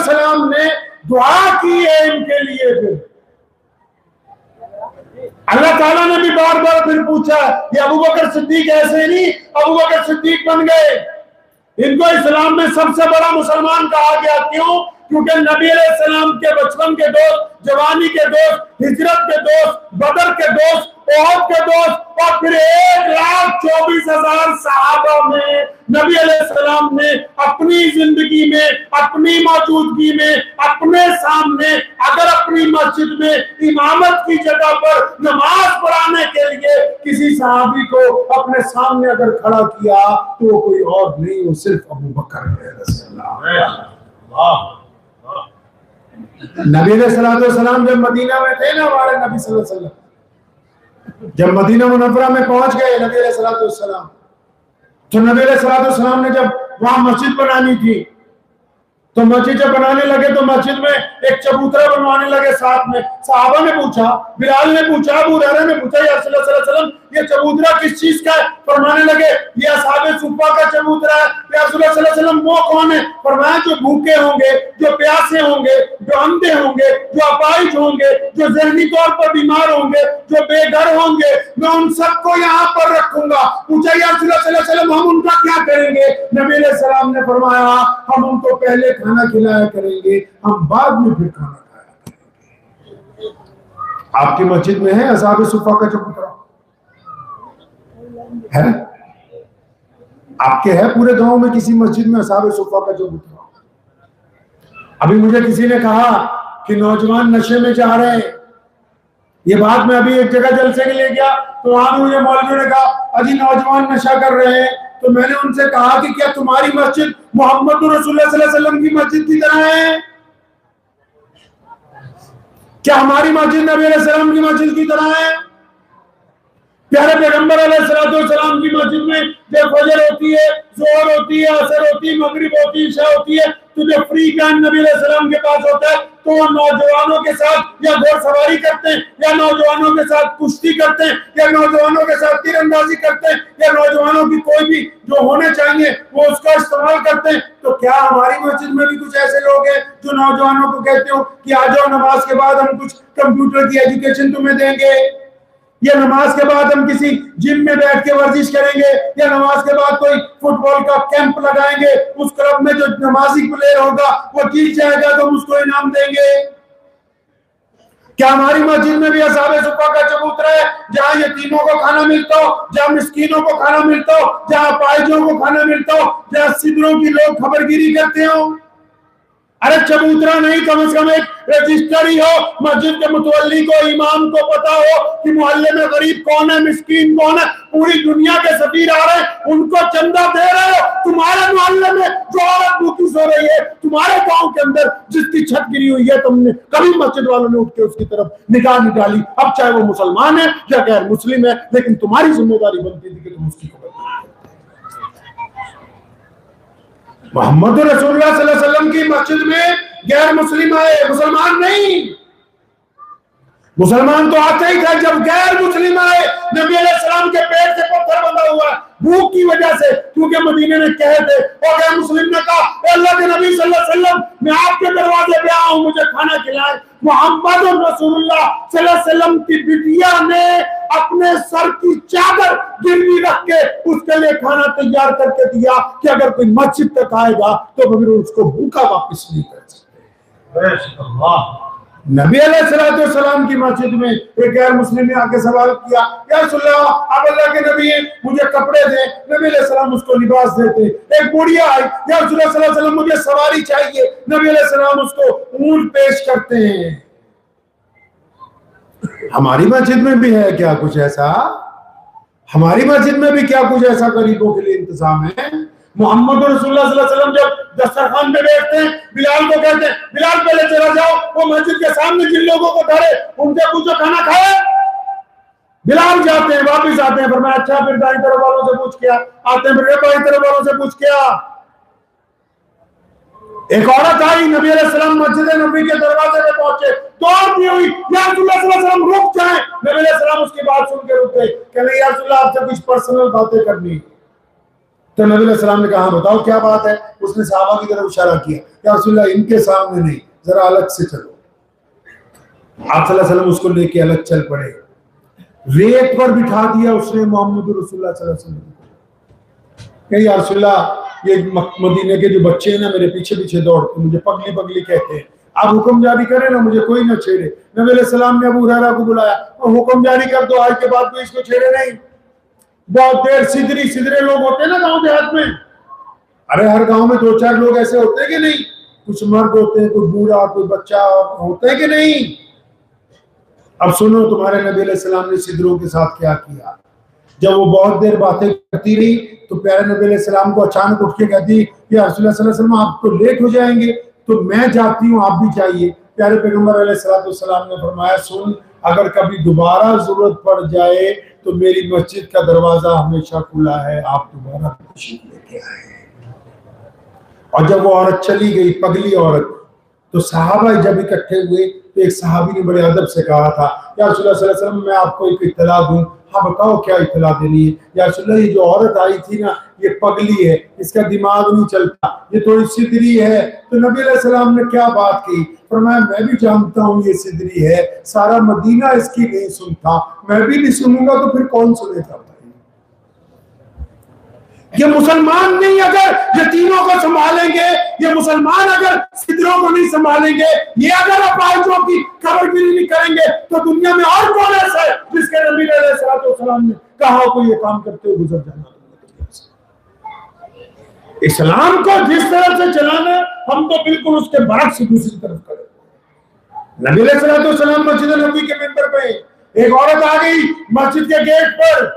सलाम ने दुआ की है इनके लिए। फिर अल्लाह ताला ने भी बार बार फिर पूछा, ये अबू बकर सिद्दीक ऐसे नहीं अबू बकर सिद्दीक बन गए, इनको इस्लाम में सबसे बड़ा मुसलमान कहा गया। क्यों? क्योंकि नबी अलैहिस्सलाम के बचपन के दोस्त, जवानी के दोस्त, हिजरत के दोस्त, बदर के दोस्त, ओहद के दोस्त और फिर 1,24,000 सहाबा में नबी अलैहिस्सलाम ने अपनी जिंदगी में, अपनी मौजूदगी में, अपने सामने अगर अपनी मस्जिद में इमामत की जगह पर नमाज पढ़ाने के लिए किसी सहाबी को अपने सामने अगर खड़ा किया तो वो कोई और नहीं, वो सिर्फ अबू बकर है। नबी अलैहिस्सलाम जब मदीना में थे ना, हमारे नबी सल्लल्लाहु अलैहि वसल्लम जब मदीना मुनव्वरा में पहुंच गए नबी अलैहिस्सलाम, तो नबी अलैहिस्सलाम ने जब वहां मस्जिद बनानी थी तो मस्जिद जब बनाने लगे तो मस्जिद में एक चबूतरा बनवाने लगे साथ में। सहाबा ने पूछा, बिलाल ने पूछा, अबू हुरैरा ने पूछा या रसूलुल्लाह सल्लल्लाहु अलैहि वसल्लम ये चबूतरा किस चीज का है? फरमाने लगे ये असहाबे सुफ़ा का चबूतरा है। या रसूलुल्लाह सल्लल्लाहु अलैहि वसल्लम वो कौन है? फरमाया जो भूखे होंगे, जो प्यासे होंगे, जो अंधे होंगे, जो अपाहिज होंगे, जो ज़हनी तौर पर बीमार होंगे, जो बेघर होंगे, मैं उन सबको यहाँ पर रखूंगा। पूछा या रसूलुल्लाह सल्लल्लाहु अलैहि वसल्लम हम उनका क्या करेंगे? नबी अलैहि सलाम ने फरमाया हम उनको पहले खाना खिलाया करेंगे, हम बाद में फिर खाना खाया करेंगे। आपकी मस्जिद में है असहाबे सुफ़ा का चबूतरा? है? आपके है पूरे गांव में किसी मस्जिद में असहाबे सुफ़ा का चबूतरा? अभी मुझे किसी ने कहा कि नौजवान नशे में जा रहे हैं। ये बात मैं अभी एक जगह जलसे के लिए गया तो वहां मुझे मौलवी ने कहा अजी नौजवान नशा कर रहे हैं। तो मैंने उनसे कहा कि क्या तुम्हारी मस्जिद मोहम्मद रसूलुल्लाह सल्लल्लाहु अलैहि वसल्लम की मस्जिद की तरह है? क्या हमारी मस्जिद नबी अलैहि सलाम की मस्जिद की तरह है? प्यारे पैगंबर अलैहिस्सलाम की मस्जिद में जब फजर होती है, जोहर होती है, असर होती है, मगरिब होती है, इशा होती है, तो जो फ्री टाइम नबी अलैहिस्सलाम के पास होता है तो वो नौजवानों के साथ या घोड़सवारी करते हैं, या नौजवानों के साथ कुश्ती करते हैं, या नौजवानों के साथ तीरंदाजी करते हैं, या नौजवानों की कोई भी जो होने चाहिए वो उसका इस्तेमाल करते हैं। तो क्या हमारी मस्जिद में भी कुछ ऐसे लोग हैं जो नौजवानों को कहते हो कि आ जाओ नमाज के बाद हम कुछ कंप्यूटर की एजुकेशन तुम्हें देंगे, या नमाज के बाद हम किसी जिम में बैठ के वर्जिश करेंगे, या नमाज के बाद कोई फुटबॉल का कैंप लगाएंगे, उस क्लब में जो नमाजी प्लेयर होगा वो जीत जाएगा तो हम उसको इनाम देंगे? क्या हमारी मस्जिद में भी असहाबे सुफ़ा का चबूतरा है जहां यतीमों को खाना मिलता हो, जहां मिस्कीनों को खाना मिलता हो, जहां अपाहिजों को खाना मिलता हो, जहां सिदरों की लोग खबरगिरी करते हो? अरे चबूतरा नहीं, कम से कम एक रजिस्टर ही हो, मस्जिद के मुतवल्ली को, इमाम को पता हो कि मोहल्ले में गरीब कौन है, मिस्कीन कौन है। पूरी दुनिया के सफीर आ रहे हैं, उनको चंदा दे रहे हो। तुम्हारे मोहल्ले में जो औरत भूखी सो रही है, तुम्हारे गांव के अंदर जिसकी छत गिरी हुई है, तुमने कभी मस्जिद वालों ने उठ के उसकी तरफ निगाह नहीं डाली। अब चाहे वो मुसलमान है या गैर मुस्लिम है, लेकिन तुम्हारी जिम्मेदारी बनती थी कि तुम उसकी खबर। मोहम्मद रसूलुल्लाह सल्लल्लाहु अलैहि वसल्लम की मस्जिद में गैर मुस्लिम आए, मुसलमान नहीं। मुसलमान तो आते ही था जब गैर मुस्लिम आए। नबी अलैहिस्सलाम के पेट से पत्थर बंधा हुआ भूख की वजह से, क्योंकि मदीने में कहे थे, और गैर मुस्लिम ने कहा अल्लाह के नबी सल्लल्लाहु अलैहि वसल्लम मैं आपके दरवाजे पे आया हूं, मुझे खाना खिलाए। मोहम्मद रसूलुल्लाह सल्लल्लाहु अलैहि वसल्लम की बिटिया ने अपने सर की चादर गिरवी रख के उसके लिए खाना तैयार करके दिया कि अगर कोई मस्जिद तक आएगा तो फिर उसको भूखा वापस नहीं कर सकते। नबी अलैहिस्सलाम की मस्जिद में एक गैर मुस्लिम ने आके सवाल किया, या रसूलल्लाह आप अल्लाह के नबी हैं, मुझे कपड़े दे। नबी अलैहिस्सलाम उसको लिबास देते। एक बुढ़िया आई, या रसूलल्लाह सल्लल्लाहु अलैहि वसल्लम मुझे सवारी चाहिए। नबी अलैहिस्सलाम उसको ऊंट पेश करते हैं। हमारी मस्जिद में भी है क्या कुछ ऐसा? हमारी मस्जिद में भी क्या कुछ ऐसा गरीबों के लिए इंतजाम है? मोहम्मद रसूलुल्लाह सल्लल्लाहु अलैहि वसल्लम जब दस्तरखान पे बैठते हैं, बिलाल को कहते हैं, बिलाल पहले चला जाओ, वो मस्जिद के सामने जिन लोगों को धरे उनसे पूछो खाना खाए। बिलाल जाते हैं, वापिस आते हैं, फरमाया अच्छा फिर दाई तरफ वालों से पूछ किया, आते हैं फिर बाई तरफ वालों से पूछ किया। एक औरत आई, नबी अलैहि सलाम मस्जिद नबी के दरवाजे पे पहुंचे, दौड़ती हुई या रसूलुल्लाह सल्लल्लाहु अलैहि वसल्लम रुक जाएं। नबी अलैहि सलाम उसकी बात सुन के रुक गए, कहने या रसूलुल्लाह आपसे कुछ पर्सनल बातें करनी। तो नबी अलैहि सलाम ने कहा बताओ क्या बात है। उसने सहाबा की तरफ इशारा किया, या रसूलुल्लाह इनके सामने नहीं, जरा अलग से चलो। आप सल्लल्लाहु अलैहि वसल्लम उसको लेके अलग चल पड़े, रेत पर बिठा दिया उसने मोहम्मद रसूलुल्लाह सल्लल्लाहु अलैहि वसल्लम को। या रसूलुल्लाह ये मदीने के जो बच्चे हैं ना मेरे पीछे पीछे दौड़ते, मुझे पगली पगली कहते हैं, आप हुक्म जारी करें ना, मुझे कोई ना छेड़े। नबी अलैहि सलाम ने अबू हुरैरा को बुलाया, हुक्म जारी कर दो, आज के बाद तो इसको छेड़े नहीं। बहुत देर सिदरे लोग होते हैं ना गांव देहात में, अरे हर गांव में 2-4 लोग ऐसे होते हैं कि नहीं, कुछ मर्द होते हैं, कोई बूढ़ा, कोई बच्चा होता है कि नहीं। अब सुनो तुम्हारे नबी अलैहि सलाम ने सिदरों के साथ क्या किया। जब वो बहुत देर बातें करती रही तो प्यारे नबी अलैहि सलाम को अचानक उठ के कहती कि रसूलुल्लाह सल्लल्लाहु अलैहि वसल्लम आप तो लेट हो जाएंगे, तो मैं जाती हूँ, आप भी जाइए। प्यारे पैगंबर अलैहिस्सलाम ने फरमाया सुन, अगर कभी दोबारा जरूरत पड़ जाए तो मेरी मस्जिद का दरवाजा हमेशा खुला है, आप दोबारा तशरीफ लेके आए। और जब वो औरत चली गई, पगली औरत, तो सहाबा जब इकट्ठे हुए तो एक सहाबी ने बड़े अदब से कहा था या रसूलुल्लाह सल्लल्लाहु अलैहि वसल्लम मैं आपको एक इत्तला दूं। हाँ बताओ क्या इत्तला देनी है। या रसूलुल्लाह ये जो औरत आई थी ना ये पगली है, इसका दिमाग नहीं चलता, ये थोड़ी सिदरी है। तो नबी अलैहि सलाम ने क्या बात की, फरमाया मैं भी जानता हूँ ये सिदरी है, सारा मदीना इसकी नहीं सुनता, मैं भी नहीं सुनूंगा तो फिर कौन सुनेगा। ये मुसलमान नहीं अगर यतीमों को संभालेंगे, ये मुसलमान अगर सिदरों को नहीं संभालेंगे, ये अगर अपाहिजों की खबरगिरी नहीं करेंगे तो दुनिया में और कौन ऐसा है जिसके नबी अलैहिस्सलाम ने कहा को ये काम करते हुए गुजर जाना। इस्लाम को जिस तरह से चलाना हम तो बिल्कुल उसके बरक्स दूसरी तरफ करें। नबी अलैहिस्सलाम मस्जिद नबी के मिंबर पे एक औरत आ गई मस्जिद के गेट पर,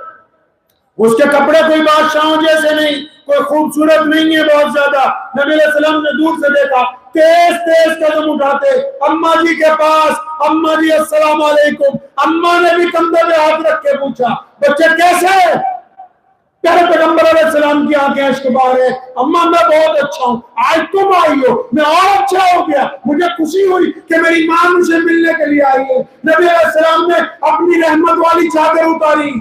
उसके कपड़े कोई बादशाहों जैसे नहीं, कोई खूबसूरत नहीं है बहुत ज्यादा। नबी अलैहि सलाम ने दूर से देखा, तेज तेज कदम उठाते अम्मा जी के पास, अम्मा जी अस्सलाम वालेकुम। अम्मा ने भी कंधे पे हाथ रख के पूछा बच्चे कैसे? प्यारे पैगंबर अलैहि सलाम की आंखें अश्क बहा है, अम्मा मैं बहुत अच्छा हूँ, आज तुम आई हो मैं और अच्छा हो गया, मुझे खुशी हुई कि मेरी माँ मुझे मिलने के लिए आई है। नबी अलैहि सलाम ने अपनी रहमत वाली चादर उतारी।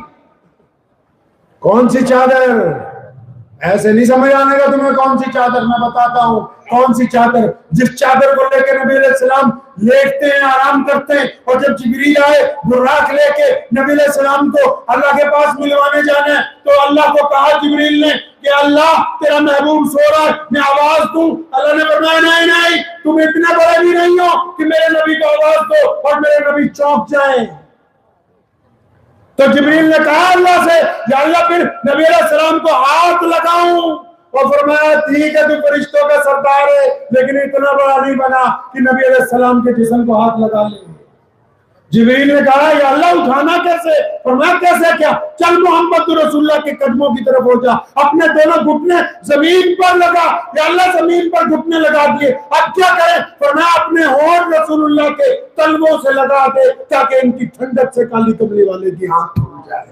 कौन सी चादर? ऐसे नहीं समझ आने का तुम्हें कौन सी चादर, मैं बताता हूँ कौन सी चादर। जिस चादर को लेकर नबी अलैहिस्सलाम लेटते हैं, आराम करते हैं, और जब जिब्रील आए बुर्राक लेके नबी अलैहिस्सलाम को अल्लाह के पास मिलवाने जाना है तो अल्लाह को कहा जिब्रील ने कि अल्लाह तेरा महबूब सो रहा है, मैं आवाज दूं। अल्लाह ने बताया नहीं नहीं, तुम इतने बड़े भी नहीं हो कि मेरे नबी को आवाज दो और मेरे नबी चौंक जाए। तो जिब्रील ने कहा अल्लाह से, या अल्लाह फिर नबी अलैहिस्सलाम को हाथ लगाऊं? और फरमाया ठीक है तू फरिश्तों का सरदार है, लेकिन इतना बड़ा नहीं बना कि नबी अलैहिस्सलाम के जिस्म को हाथ लगा ले। जिब्रील ने कहा या अल्लाह उठाना कैसे? फरमाया कैसे क्या? चल मोहम्मद रसूलुल्लाह के कदमों की तरफ हो जा, अपने दोनों घुटने जमीन पर लगा। या अल्लाह जमीन पर घुटने लगा दिए, अब क्या करें? फरमाया अपने होंठ रसूलुल्लाह के तलवों से लगा दे ताकि इनकी ठंडक से काली कमली वाले की आंख खुल जाए।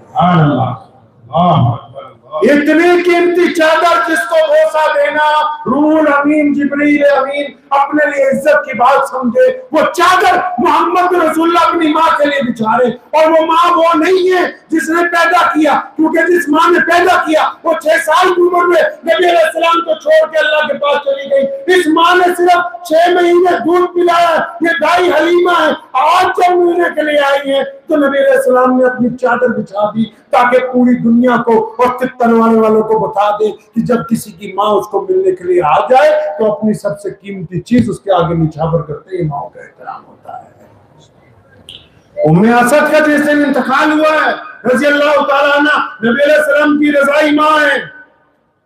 इतनी कीमती चादर जिसको भरोसा देना रूहुल अमीन जिब्रील अमीन अपने लिए इज्जत की बात समझे, वो चादर मोहम्मद रसूलुल्लाह अपनी माँ के लिए बिछा रहे। और वो माँ वो नहीं है जिसने पैदा किया, क्योंकि जिस माँ ने पैदा किया वो 6 साल की उम्र में नबी अलैहिस्सलाम को छोड़ के अल्लाह के पास चली गई। इस माँ ने सिर्फ 6 महीने दूध पिलाया। ये दाई हलीमा है, आज जब मिलने के लिए आई है तो नबी अलैहिस्सलाम ने अपनी चादर बिछा दी ताकि पूरी दुनिया को और तितरवाने वालों को बता दे कि जब किसी की माँ उसको मिलने के लिए आ जाए तो अपनी सबसे कीमती चीज उसके आगे निछावर करते ही माँ का एहतराम होता है। उम्मे असद का जिस दिन इंतकाल हुआ है रज़ी अल्लाह तआला अन्हा, नबी अलैहिस्सलाम की रज़ाई माँ है।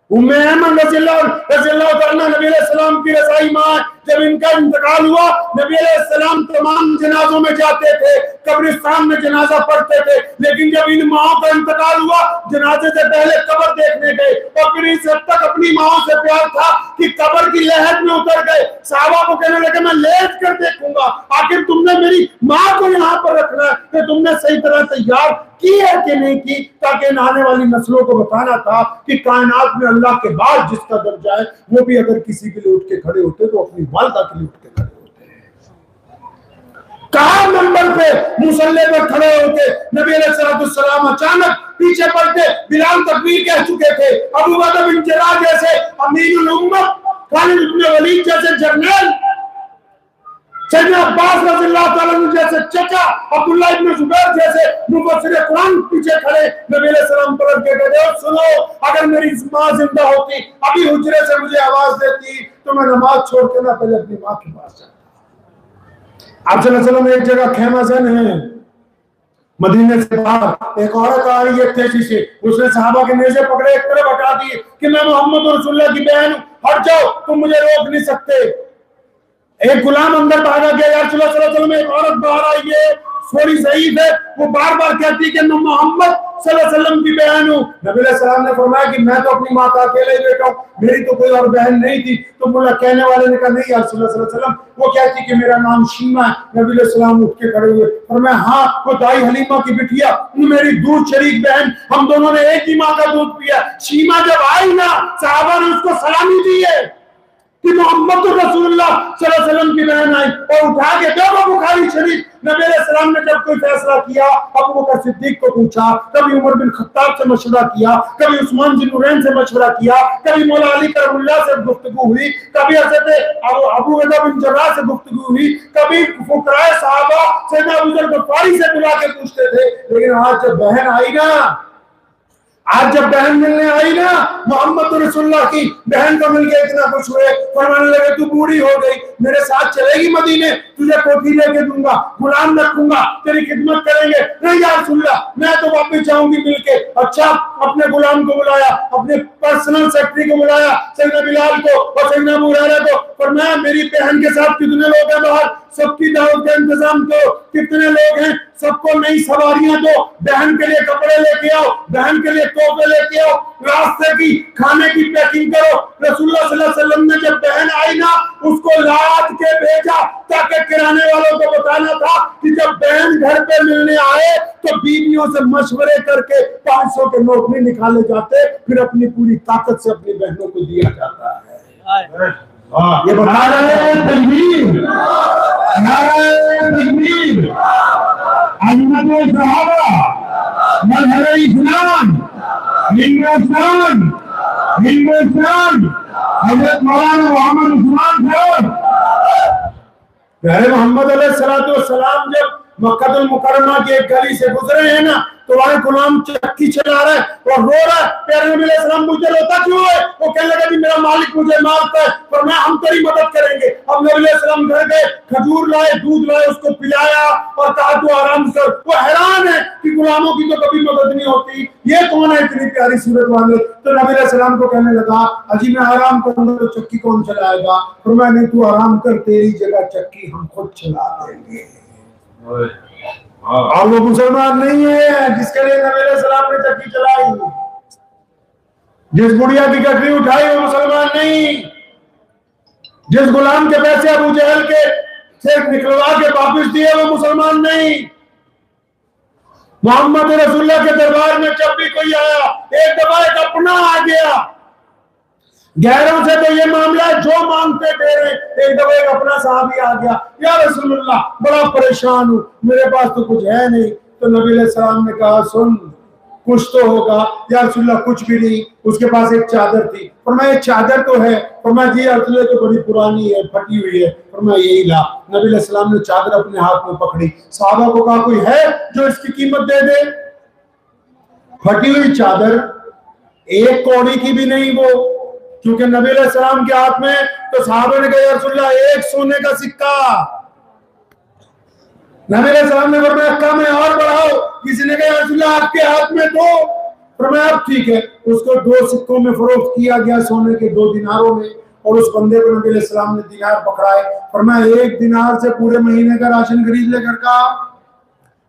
उम्मे ऐमन रज़ी अल्लाह तआला अन्हा नबी अलैहिस्सलाम की रज़ाई माँ है। जब इनका इंतकाल हुआ, नबी अलैहिस्सलाम तमाम जनाजों में जाते थे, कब्रिस्तान में जनाजा पढ़ते थे, लेकिन जब इन माओं का इंतकाल हुआ, जनाजे से पहले कब्र देखने गए, और फिर इस हद तक अपनी माओं से प्यार था कि कब्र की लहर में उतर गए। साहबा को कहने लगे मैं लेट कर देखूंगा, आखिर तुमने मेरी माँ को यहाँ पर रखना है, तो तुमने सही तरह तैयार की है कि नहीं की, ताकि आने वाली नस्लों को बताना था कि कायनात में अल्लाह के बाद जिसका दर्जा है, वो भी अगर किसी के लिए उठ के खड़े होते तो अपनी वालदा के लिए उठ के खड़े होते हैं। कहा नंबर पे मुसल्ले पर खड़े होके नबी अलैहिस्सलाम अचानक पीछे पड़ते, बिलाल तकबीर कह चुके थे, अबू बकर बिन जर्राह जैसे अमीरुल उम्मत, खालिद इब्न वलीद जैसे जर्नल, सैयदना अब्बास रज़ियल्लाहु ताला अन्हु जैसे चचा, अब्दुल्लाह इब्न जुबैर जैसे मुफस्सिर कुरान पीछे खड़े नबी अलैहि सलाम पलट के कहते, सुनो, अगर मेरी माँ जिंदा होती, अभी हुजरे से मुझे आवाज देती, तो मैं नमाज छोड़ के ना पहले अपनी माँ के पास जाता। आप सल्लल्लाहु अलैहि वसल्लम एक जगह खैमाज़न है, मदीने से बाहर एक औरत आ रही है तेजी से, उसने सहाबा के नेज़े पकड़े, एक तरफ हटा दिए कि मैं मोहम्मद और रसूलुल्लाह की बहन, हट जाओ, तुम मुझे रोक नहीं सकते। एक गुलाम अंदर भागा गया, या रसूलुल्लाह सल्लल्लाहु अलैहि वसल्लम, एक औरत बाहर आई है, थोड़ी ज़ईफ है, वो बार बार कहती है कि मैं मोहम्मद सल्लल्लाहु अलैहि वसल्लम की बहन हूँ। नबी अलैहि सलाम ने फरमाया कि मैं तो अपनी माँ का अकेले ही बेटा हूँ, मेरी तो कोई और बहन नहीं थी। तो बोला, कहने वाले ने कहा नहीं या रसूलुल्लाह सल्लल्लाहु अलैहि वसल्लम, वो कहती कि मेरा नाम शीमा है। नबी अलैहि सलाम उठ के खड़े हुए, फरमाया हाँ, वो दाई हलीमा की बिटिया, मेरी दूध शरीक बहन, हम दोनों ने एक ही माँ का दूध पिया। शीमा जब आई ना, सहाबा ने उसको सलामी दी है कि मोहम्मद रसूलुल्लाह सल्लल्लाहु अलैहि वसल्लम की बहन आई, और उठा के देखो बुखारी शरीफ, नबी अलैहि सलाम ने जब कोई फैसला किया, अबू बकर सिद्दीक को पूछा, कभी उमर बिन खत्ताब से मशवरा किया, कभी उस्मान बिन नुरैन से मशवरा किया, कभी मौला अली करमुल्लाह से गुफ्तगू हुई, कभी हज़रत अबू उबैदा बिन जर्राह से गुफ्तगू हुई, कभी फुकराए सहाबा सैयदना अबू ज़र गफ़ारी से बुला के पूछते थे। लेकिन आज जब बहन आई ना, आज जब बहन मिलने आई ना, मोहम्मद रसूलुल्लाह की बहन को मिलके इतना खुश हुए, फरमाने लगे तू बूढ़ी हो गई, मेरे साथ चलेगी मदीने, तुझे कोठी लेके दूंगा, गुलाम रखूंगा, तेरी खिदमत करेंगे। नहीं या रसूलुल्लाह, मैं तो वापस जाऊंगी मिलके। अच्छा, अपने गुलाम को बुलाया, अपने पर्सनल सेक्रेटरी को बुलाया, सैयदना बिलाल को और सैयदना अबू हुरैरा को, फरमाया मेरी बहन के साथ कितने लोग हैं बाहर, सबकी दावत का इंतजाम करो, कितने लोग हैं सबको नई सवारियां दो, बहन के लिए कपड़े लेके आओ, बहन के लिए तोहफे लेके आओ, रास्ते की खाने की पैकिंग करो। रसूलुल्लाह सल्लल्लाहु अलैहि वसल्लम ने जब बहन आई ना, उसको लाद के भेजा, ताकि किराने वालों को बताना था कि जब बहन घर पे मिलने आए तो बीवियों से मशवरे करके 500 के नोट नहीं निकाले जाते, फिर अपनी पूरी ताकत से अपनी बहनों को दिया जाता है। ये बता रहे हैं तकबीर, नारे तकबीर, अहमद सहाबा, मजहर इस्लाम, हिंदुस्तान, हिंदुस्तान, हजरत मौलाना मोहम्मद उस्मान साहब, प्यारे मोहम्मद अलैहिस्सलाम जब मक्का मुकर्रमा की एक गली से गुजरे हैं ना, तो वहां गुलाम चक्की चला रहा है और रो रहा है, प्यारे नबी अलैहि सलाम मुझे रोता क्यों है? वो कहने लगा कि मेरा मालिक मुझे मारता है, पर मैं हम तेरी मदद करेंगे। अब नबी अलैहि सलाम घर गए, खजूर लाए, दूध लाए, उसको पिलाया और कहा तू आराम कर। वो हैरान है कि गुलामों की तो कभी मदद नहीं होती, ये कौन है इतनी प्यारी सूरत वाले? तो नबी अलैहि सलाम को कहने लगा, अजी मैं आराम करूंगा तो चक्की कौन चलाएगा? फिर मैंने तू आराम कर, तेरी जगह चक्की हम खुद चला देंगे। और वो मुसलमान नहीं है जिसके लिए नबी अलैहि सलाम ने चक्की चलाई, जिस बुढ़िया की गठरी उठाई वो मुसलमान नहीं, जिस गुलाम के पैसे अबू जहल के से निकलवा के वापस दिए वो मुसलमान नहीं। मोहम्मद रसूलुल्लाह के दरबार में जब भी कोई आया, एक दफा एक अपना आ गया, गैरों से तो ये मामला है जो मांगते दे रहे, एक दफा एक अपना साहबी आ गया, या रसूलुल्लाह बड़ा परेशान हूं, मेरे पास तो कुछ है नहीं। तो नबी अलैहि सलाम ने कहा, सुन कुछ तो होगा। या रसूलुल्लाह कुछ भी नहीं, उसके पास एक चादर थी, पर मैं चादर तो है, पर मैं जी रसूलुल्लाह तो बड़ी पुरानी है, फटी हुई है, पर मैं यही ला। नबी अलैहि सलाम ने चादर अपने हाथ में पकड़ी, साहबा को कहा कोई है जो इसकी कीमत दे दे? फटी हुई चादर, एक कौड़ी की भी नहीं वो, क्योंकि नबी अलैहि सलाम के हाथ में। तो साहबा ने कहा, या रसूलुल्लाह एक सोने का सिक्का। नबी अलैहि सलाम ने फरमाया कम है और बढ़ाओ। किसी ने कहा, या रसूलुल्लाह आपके हाथ में तो, फरमाया अब ठीक है। उसको 2 सिक्कों में फरोख्त किया गया, सोने के 2 दिनारों में, और उस बंदे को नबी अलैहिस्सलाम ने दिनार पकड़ाए, फरमाया एक दिनार से पूरे महीने का राशन खरीद ले घर का,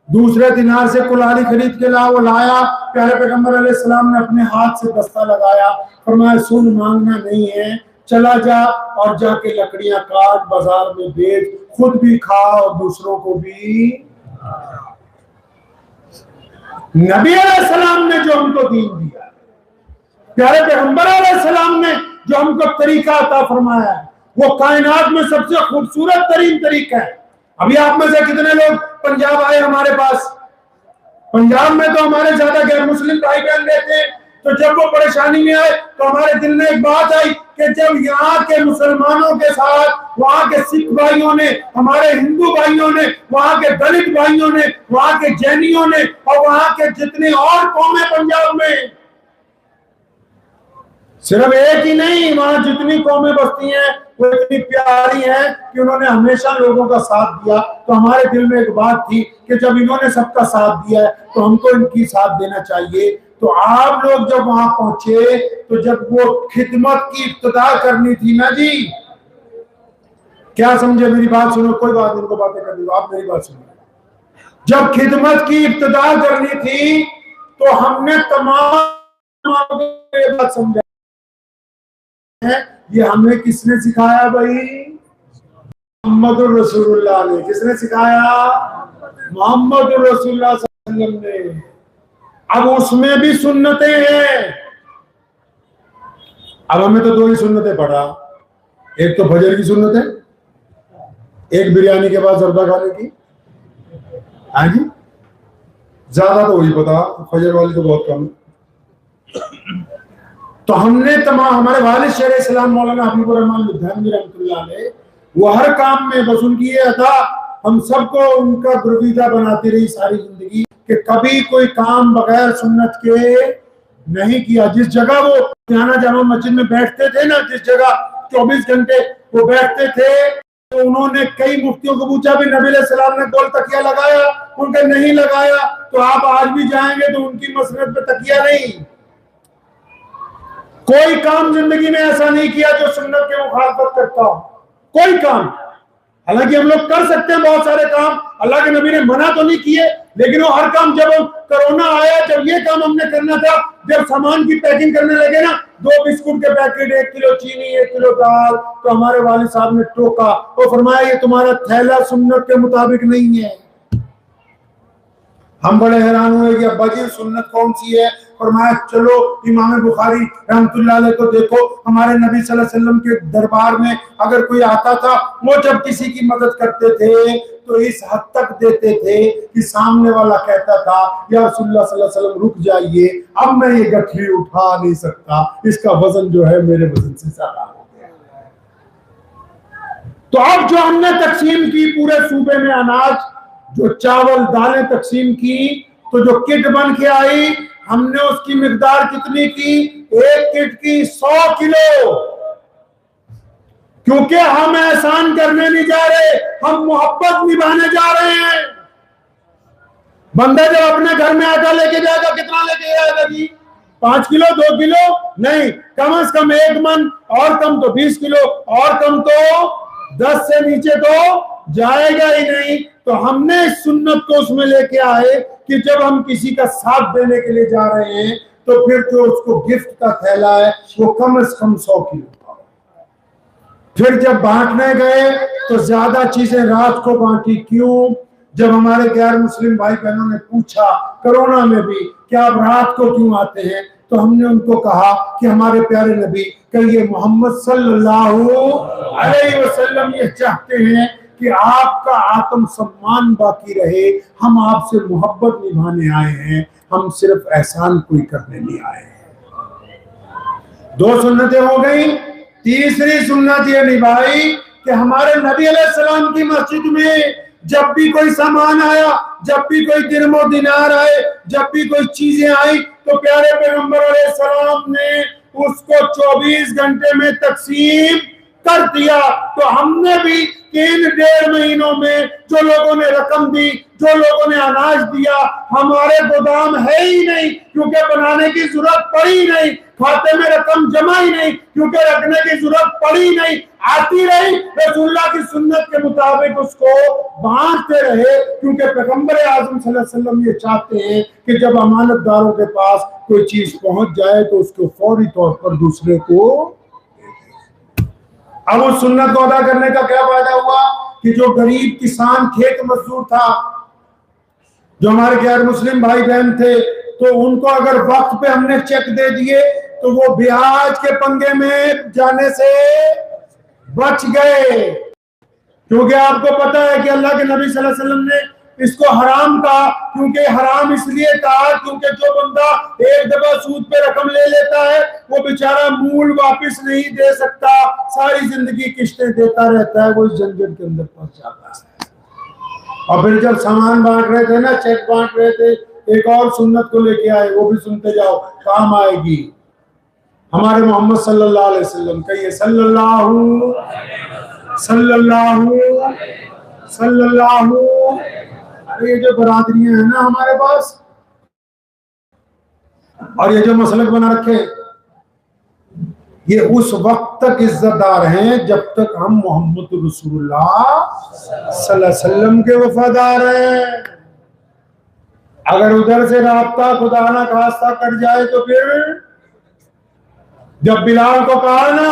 दूसरे दिनार से कुल्हाड़ी खरीद के ला, वो लाया। प्यारे पैगंबर अलैहिस्सलाम ने अपने हाथ से दस्ता लगाया, फरमाया सुन मांगना नहीं है, चला जा और जाके लकड़ियां काट, बाजार में बेच, खुद भी खा और दूसरों को भी। नबी अलैहिस्सलाम ने जो हमको दीन दिया, प्यारे पैगंबर अलैहिस्सलाम ने जो हमको तरीका अता फरमाया है, वो कायनात में सबसे खूबसूरत तरीन तरीका है। अभी आप में से कितने लोग पंजाब आए हमारे पास? पंजाब में तो हमारे ज्यादा गैर मुस्लिम भाई बहन रहते हैं, तो जब वो परेशानी में आए तो हमारे दिल में एक बात आई कि जब यहाँ के मुसलमानों के साथ वहाँ के सिख भाइयों ने, हमारे हिंदू भाइयों ने, वहाँ के दलित भाइयों ने, वहाँ के जैनियों ने और वहाँ के जितने और कौमें पंजाब में, सिर्फ एक ही नहीं, वहां जितनी कौमें बसती हैं वो इतनी प्यारी हैं कि उन्होंने हमेशा लोगों का साथ दिया। तो हमारे दिल में एक बात थी कि जब इन्होंने सबका साथ दिया है तो हमको इनकी साथ देना चाहिए। तो आप लोग जब वहां पहुंचे तो जब वो खिदमत की इब्तिदा करनी थी ना जी, क्या समझे मेरी बात? सुनो, कोई बात इनको बातें कर दो, आप मेरी बात सुनो। जब खिदमत की इब्तिदा करनी थी तो हमने तमाम बात समझा है, ये हमें किसने सिखाया भाई? मोहम्मद रसूलुल्लाह ने। किसने सिखाया? मोहम्मद रसूलुल्लाह सल्लल्लाहु अलैहि वसल्लम ने। अब उसमें भी सुन्नतें हैं। अब हमें तो दो ही सुन्नतें पढ़ा, एक तो फजर की सुन्नत है, एक बिरयानी के बाद जर्दा खाने की। हाँ जी, ज्यादा तो वही पता, फजर वाली तो बहुत कम। तो हमने तमाम, हमारे वालिद शेर इस्लाम मौलाना हबीबुर रहमान लुधियानवी रहमतुल्लाह अलैह, वो हर काम में बस उनकी ये था, हम सबको उनका गुरबीदा बनाती रही सारी जिंदगी कि कभी कोई काम बगैर सुन्नत के नहीं किया। जिस जगह वो लुधियाना जामा मस्जिद में बैठते थे ना, जिस जगह 24 घंटे वो बैठते थे, तो उन्होंने कई मुफ्तियों को पूछा भी नबी अलैहिस्सलाम ने गोल तकिया लगाया? उनके नहीं लगाया। तो आप आज भी जाएंगे तो उनकी मसनद पे तकिया नहीं। कोई काम जिंदगी में ऐसा नहीं किया जो सुन्नत के मुखालफत करता हो, कोई काम। हालांकि हम लोग कर सकते हैं बहुत सारे काम, अल्लाह के नबी ने मना तो नहीं किए, लेकिन वो हर काम, जब कोरोना आया, जब ये काम हमने करना था, जब सामान की पैकिंग करने लगे ना, 2 बिस्कुट के पैकेट, 1 किलो चीनी, 1 किलो दाल, तो हमारे वालिद साहब ने टोका, तो फरमाया ये तुम्हारा थैला सुन्नत के मुताबिक नहीं है। हम बड़े हैरान हुए कि अब्बा जी सुन्नत कौन सी है? फरमाया चलो इमाम बुखारी रहमतुल्लाह अलैह को देखो, हमारे नबी सल्लल्लाहु अलैहि वसल्लम के दरबार में अगर कोई आता था, वो जब किसी की मदद करते थे तो इस हद तक देते थे कि सामने वाला कहता था या रसूलुल्लाह सल्लल्लाहु अलैहि वसल्लम रुक जाइए, अब मैं ये गठरी उठा नहीं सकता, इसका वजन जो है मेरे वजन से ज्यादा हो गया। तो अब जो हमने तकसीम की पूरे सूबे में अनाज, जो चावल दालें तकसीम की, तो जो किट बन के आई, हमने उसकी मिकदार कितनी की? 1 किट की 100 किलो। क्योंकि हम एहसान करने नहीं जा रहे, हम मोहब्बत निभाने जा रहे हैं। बंदा जब अपने घर में आटा लेके जाएगा, कितना लेके जाएगा जी? 5 किलो, 2 किलो नहीं, कम से कम 1 मन, और कम तो 20 किलो, और कम तो 10 से नीचे तो जाएगा ही नहीं। तो हमने इस सुन्नत को उसमें लेके आए कि जब हम किसी का साथ देने के लिए जा रहे हैं तो फिर जो उसको गिफ्ट का थैला है वो कम से कम 100 किलो का। फिर जब बांटने गए तो ज्यादा चीजें रात को बांटी। क्यों? जब हमारे गैर मुस्लिम भाई बहनों ने पूछा कोरोना में भी कि आप रात को क्यों आते हैं, तो हमने उनको कहा कि हमारे प्यारे नबी कहिए मोहम्मद सल्लल्लाहु अलैहि वसल्लम ये चाहते हैं कि आपका आत्म सम्मान बाकी रहे, हम आपसे मोहब्बत निभाने आए हैं, हम सिर्फ एहसान कोई करने नहीं आए हैं। 2 सुन्नतें हो गई। तीसरी सुन्नत ये निभाई कि हमारे नबी अलैहिस्सलाम की मस्जिद में जब भी कोई सामान आया, जब भी कोई दिरमो दिनार आए, जब भी कोई चीजें आई, तो प्यारे पैगंबर अलैहिस्सलाम ने उसको 24 घंटे में तकसीम कर दिया तो हमने भी इन 1.5 महीनों में जो लोगों ने रकम दी, जो लोगों ने अनाज दिया, हमारे गोदाम है ही नहीं क्योंकि बनाने की जरूरत पड़ी नहीं, खाते में रकम जमा ही नहीं क्योंकि रखने की जरूरत पड़ी नहीं, आती रही रसूलुल्लाह की सुन्नत के मुताबिक उसको बांटते रहे, क्योंकि पैगंबर आज़म सल्लल्लाहु अलैहि वसल्लम ये चाहते हैं कि जब अमानतदारों के पास कोई चीज पहुंच जाए तो उसको फौरी तौर पर दूसरे को। अब उस सुन्नत को अदा करने का क्या फायदा हुआ कि जो गरीब किसान खेत मजदूर था, जो हमारे गैर मुस्लिम भाई बहन थे, तो उनको अगर वक्त पे हमने चेक दे दिए तो वो ब्याज के पंगे में जाने से बच गए, क्योंकि आपको पता है कि अल्लाह के नबी सल्लल्लाहु अलैहि वसल्लम ने इसको हराम कहा, क्योंकि हराम इसलिए कहा क्योंकि जो बंदा एक दफा सूद पे रकम ले लेता है वो बेचारा मूल वापस नहीं दे सकता, सारी जिंदगी किस्तें देता रहता है, वो इस झंझट के अंदर फंस जाता है। और फिर जब सामान बांट रहे थे ना, चेक बांट रहे थे, एक और सुन्नत को लेके आए, वो भी सुनते जाओ, काम आएगी। हमारे मोहम्मद सल्लल्लाहु अलैहि वसल्लम, कहिए सल्लल्लाहु सल्लल्लाहु। अरे ये जो बरादरियां हैं ना हमारे पास, और ये जो मसलक बना रखे, ये उस वक्त तक इज्जतदार हैं जब तक हम मोहम्मद रसूलुल्लाह सल्लल्लाहु अलैहि वसल्लम के वफादार हैं। अगर उधर से राब्ता खुदा ना खास्ता कट जाए तो फिर, जब बिलाल को कहा ना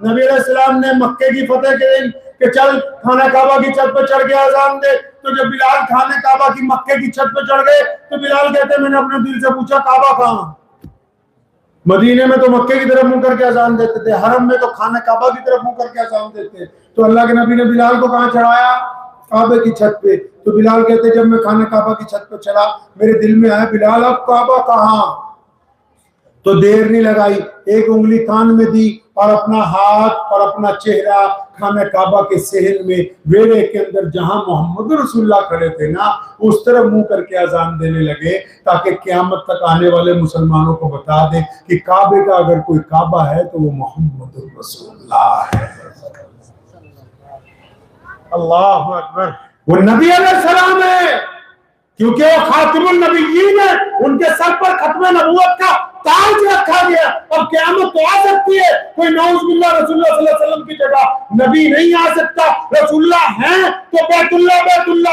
नबी अलैहिस्सलाम ने मक्के की फतेह के दिन कि चल खाना काबा की छत पर चढ़ के आजान दे, तो जब बिलाल खाने काबा की मक्के की छत पर चढ़ गए तो बिलाल कहते मैंने अपने दिल से पूछा काबा कहाँ? मदीने में तो मक्के की तरफ मुंह करके अजान देते थे, हरम में तो खाना काबा की तरफ मुंह करके अजान देते। तो अल्लाह के नबी ने बिलाल को कहाँ चढ़ाया? काबे की छत पे। तो बिलाल कहते जब मैं खाना काबा की छत पर चढ़ा मेरे दिल में आया बिलाल अब काबा कहाँ? तो देर नहीं लगाई, एक उंगली कान में दी और अपना हाथ और अपना चेहरा खाना काबा के सहन में वेरे के अंदर जहां मोहम्मद रसूलुल्लाह खड़े थे ना, उस तरफ मुंह करके अजान देने लगे, ताकि क़यामत तक आने वाले मुसलमानों को बता दे कि काबे का अगर कोई काबा है तो वो मोहम्मद रसूलुल्लाह है। अल्लाह अकबर। वो नबी अलैहिस्सलाम है, क्योंकि वो खातिमुन नबिय्यीन है, उनके सर पर खत्म नबूवत का ताज रखा गया। अब क़यामत तो आ सकती है, कोई नऊज़ुबिल्लाह रसूलुल्लाह सल्लल्लाहु अलैहि वसल्लम की जगह नबी नहीं आ सकता। रसूलुल्लाह है तो बैतुल्लाह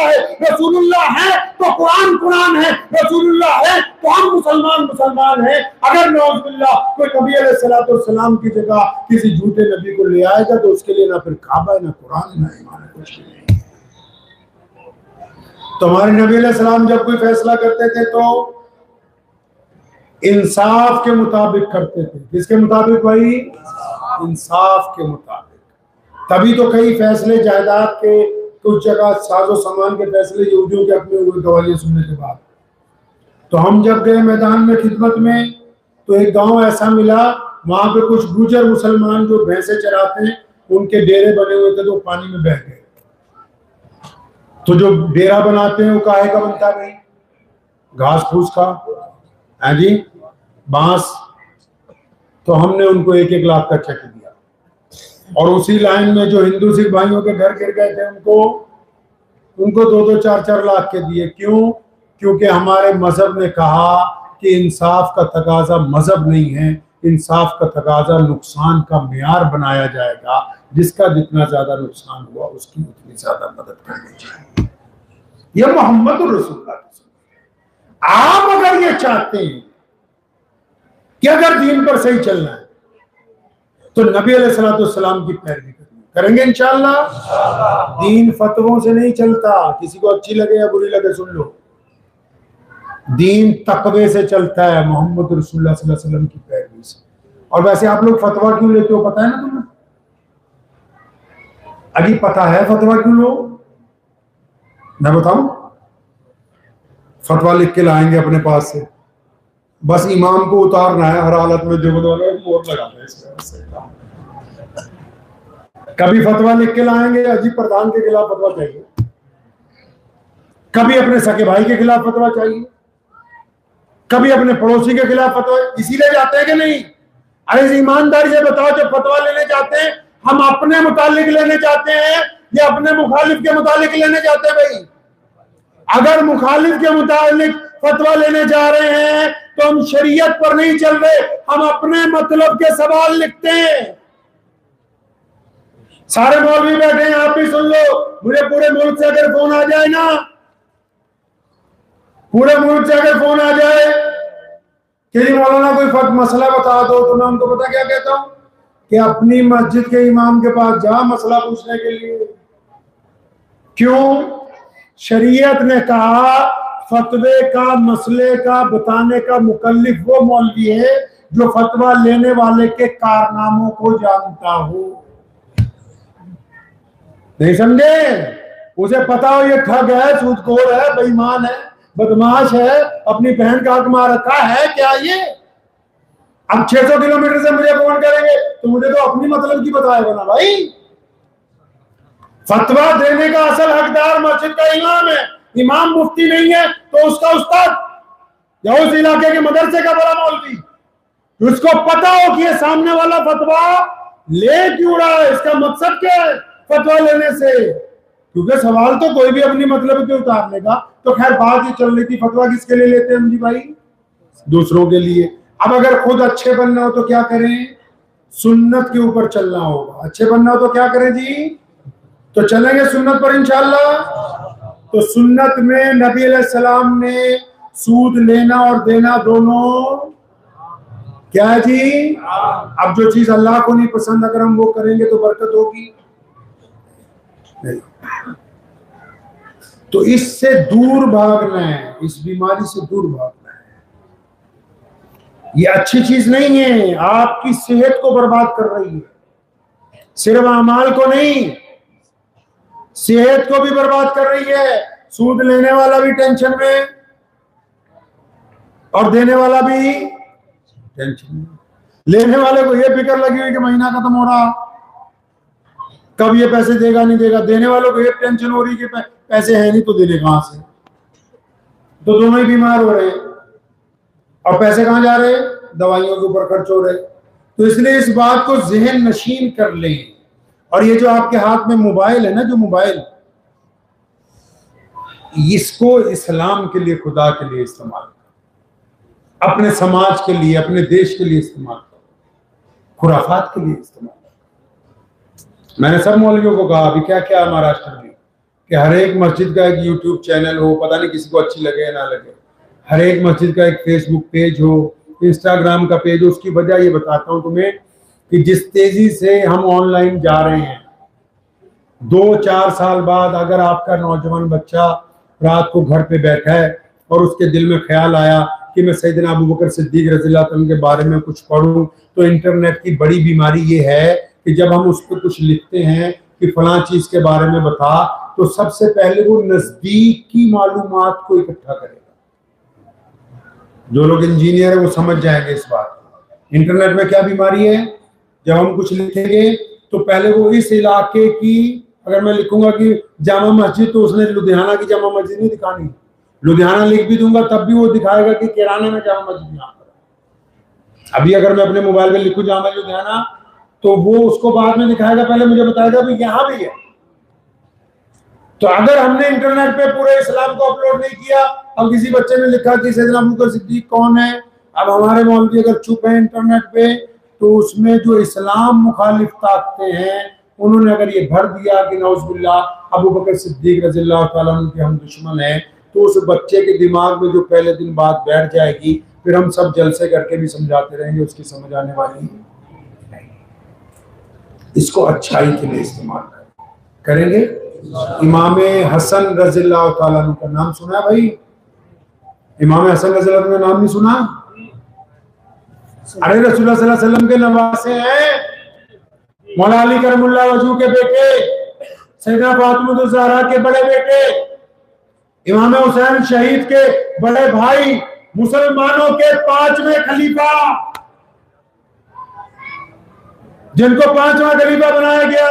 है, रसूलुल्लाह है तो कुरान है, रसूलुल्लाह है तो हम मुसलमान हैं। अगर नऊज़ुबिल्लाह कोई नबी अलैहिस्सलातु वस्सलाम की जगह किसी झूठे नबी को ले आएगा तो उसके लिए ना फिर काबा है, ना कुरान है, ना ईमान है, कुछ नहीं। तो हमारे नबी अलैहिस्सलाम जब कोई फैसला करते थे तो इंसाफ के मुताबिक करते थे। किसके मुताबिक भाई? इंसाफ के मुताबिक। तभी तो कई फैसले जायदाद के, कुछ जगह साजो सामान के फैसले यहूदियों के अपने हुए गवाही सुनने के बाद। तो हम जब गए मैदान में खिदमत में तो एक गांव ऐसा मिला, वहां पे कुछ गुजर मुसलमान जो भैंसे चराते हैं उनके डेरे बने हुए थे, तो पानी में बह गए। तो जो डेरा बनाते हैं वो काहे का बनता है भाई? घास फूस का है जी, बांस। तो हमने उनको 1-1 लाख का चेक दिया, और उसी लाइन में जो हिंदू सिख भाइयों के घर गिर गए थे उनको 2-2, 4-4 लाख के दिए। क्यों? क्योंकि हमारे मजहब ने कहा कि इंसाफ का तकाजा मजहब नहीं है, इंसाफ का तकाजा नुकसान का मेयार बनाया जाएगा। जिसका जितना ज्यादा नुकसान हुआ उसकी उतनी ज्यादा मदद करनी चाहिए। यह मोहम्मद रसूलुल्लाह। आप अगर ये चाहते हैं कि अगर दीन पर सही चलना है तो नबी अलैहिस्सलाम की पैरवी करेंगे इंशाअल्लाह। दीन फतवों से नहीं चलता, किसी को अच्छी लगे या बुरी लगे सुन लो। दीन तकवे से चलता है, मोहम्मद रसूलुल्लाह सल्लल्लाहु अलैहि वसल्लम की पैरवी से। और वैसे आप लोग फतवा क्यों लेते हो पता है ना तुम्हें? अभी पता है फतवा क्यों लो? मैं बताऊं? फतवा लिख के लाएंगे अपने पास से, बस इमाम को उतारना है हर हालत में, जो वोट लगाते हैं। कभी फतवा लिख के लाएंगे अजीब प्रधान के खिलाफ फतवा चाहिए, कभी अपने सके भाई के खिलाफ फतवा चाहिए, कभी अपने पड़ोसी के खिलाफ फतवा। इसीलिए जाते हैं कि नहीं? अरे ईमानदारी से बताओ, जब फतवा लेने जाते हैं हम अपने मुतालिक लेने जाते हैं या अपने मुखालिफ के मुतालिक लेने जाते हैं? भाई अगर मुखालिफ के मुतालिक फतवा लेने जा रहे हैं तो हम शरीयत पर नहीं चल रहे, हम अपने मतलब के सवाल लिखते हैं। सारे मौलवी बैठे हैं, आप भी सुन लो। मुझे पूरे मुल्क से अगर फोन आ जाए ना, पूरे मुल्क से अगर फोन आ जाए कि जी मौलाना कोई मसला बता दो, तो मैं उनको पता क्या कहता हूं कि अपनी मस्जिद के इमाम के पास जा मसला पूछने के लिए। क्यों? शरीयत ने कहा फतवे का मसले का बताने का मुकल्लिफ वो मौलवी है जो फतवा लेने वाले के कारनामों को जानता हो। नहीं समझे? उसे पता हो ये ठग है, सूदखोर है, बेईमान है, बदमाश है, अपनी बहन का हक मार रखा है क्या ये? अब 600 किलोमीटर से मुझे फोन करेंगे तो मुझे तो अपनी मतलब की बताएगा ना भाई। फतवा देने का असल हकदार मस्जिद का इमाम है, इमाम मुफ्ती नहीं है तो उसका उस्ताद या उस इलाके के मदरसे का बड़ा मौलवी, उसको पता हो कि ये सामने वाला फतवा ले क्यों रहा है, इसका मकसद क्या है फतवा लेने से। क्योंकि सवाल तो कोई भी अपनी मतलब के उतार लेगा। तो खैर बात ये चल रही थी, फतवा किसके लिए लेते हैं हम जी भाई? दूसरों के लिए। अब अगर खुद अच्छे बनना हो तो क्या करें? सुन्नत के ऊपर चलना होगा। अच्छे बनना हो तो क्या करें जी? तो चलेंगे सुन्नत पर इंशाअल्लाह। तो सुन्नत में नबी अलैहिस्सलाम ने सूद लेना और देना दोनों क्या है जी? अब जो चीज अल्लाह को नहीं पसंद अगर हम वो करेंगे तो बरकत होगी नहीं। तो इससे दूर भागना है, इस बीमारी से दूर भागना है। ये अच्छी चीज नहीं है, आपकी सेहत को बर्बाद कर रही है, सिर्फ अमाल को नहीं सेहत को भी बर्बाद कर रही है। सूद लेने वाला भी टेंशन में और देने वाला भी टेंशन में। लेने वाले को ये फिक्र लगी हुई कि महीना खत्म हो रहा, कब ये पैसे देगा नहीं देगा। देने वालों को ये टेंशन हो रही कि पैसे है नहीं तो देने कहां से। तो दोनों ही बीमार हो रहे हैं और पैसे कहां जा रहे हैं? दवाइयों के ऊपर खर्च हो रहे। तो इसलिए इस बात को ज़हन नशीन कर लें। और ये जो आपके हाथ में मोबाइल है ना, जो मोबाइल, इसको इस्लाम के लिए, खुदा के लिए इस्तेमाल करो, अपने समाज के लिए, अपने देश के लिए इस्तेमाल करो, खुराफात के लिए इस्तेमाल करो। मैंने सब मौलवियों को कहा अभी क्या क्या महाराष्ट्र में कि हर एक मस्जिद का एक यूट्यूब चैनल हो, पता नहीं किसी को अच्छी लगे या ना लगे, हर एक मस्जिद का एक फेसबुक पेज हो, इंस्टाग्राम का पेज हो। उसकी वजह ये बताता हूँ तुम्हें कि जिस तेजी से हम ऑनलाइन जा रहे हैं, 2-4 साल बाद अगर आपका नौजवान बच्चा रात को घर पे बैठा है और उसके दिल में ख्याल आया कि मैं सैयदना अबू बकर सिद्दीक रज़ियल्लाहु अन्हु के बारे में कुछ पढ़ूं, तो इंटरनेट की बड़ी बीमारी ये है कि जब हम उस पर कुछ लिखते हैं कि फलां चीज के बारे में बता, तो सबसे पहले वो नजदीक की मालूमात को इकट्ठा करेगा। जो लोग इंजीनियर है वो समझ जाएंगे इस बात को। इंटरनेट में क्या बीमारी है, जब हम कुछ लिखेंगे तो पहले वो इस इलाके की, अगर मैं लिखूंगा कि जामा मस्जिद, तो उसने लुधियाना की जामा मस्जिद नहीं दिखानी। लुधियाना लिख भी दूंगा तब भी वो दिखाएगा कि किराना में जामा मस्जिद यहाँ पर। अभी अगर मैं अपने मोबाइल में लिखूं जामा लुधियाना, तो वो उसको बाद में दिखाएगा, पहले मुझे बताएगा भी यहाँ भी है। तो अगर हमने इंटरनेट पे पूरे इस्लाम को अपलोड नहीं किया, अब किसी बच्चे ने लिखा कि सैयदना अबू बकर सिद्दीक कौन है, अब हमारे मौलवी अगर चुप है इंटरनेट पे, तो उसमें जो इस्लाम मुखालिफ ताकते हैं उन्होंने अगर ये भर दिया कि नौज़ुबिल्लाह अबू बकर सिद्दीक रज़ियल्लाहु ताला अन्हु के हम दुश्मन हैं, तो उस बच्चे के दिमाग में जो पहले दिन बात बैठ जाएगी, फिर हम सब जलसे करके भी समझाते रहेंगे, उसकी समझ आने वाली नहीं। इसको अच्छाई के लिए इस्तेमाल करेंगे। इमाम हसन रज़ियल्लाहु ताला अन्हु का नाम सुना भाई? इमाम हसन रज़ियल्लाहु अन्हु का नाम नहीं सुना? अरे रसूलुल्लाह सल्लल्लाहु अलैहि वसल्लम के नवासे हैं, मौला अली करमुल्लाह वजू के बेटे, सैयदा फातिमा ज़हरा के बड़े बेटे, इमाम हुसैन शहीद के बड़े भाई, मुसलमानों के 5वें खलीफा, जिनको 5वां खलीफा बनाया गया,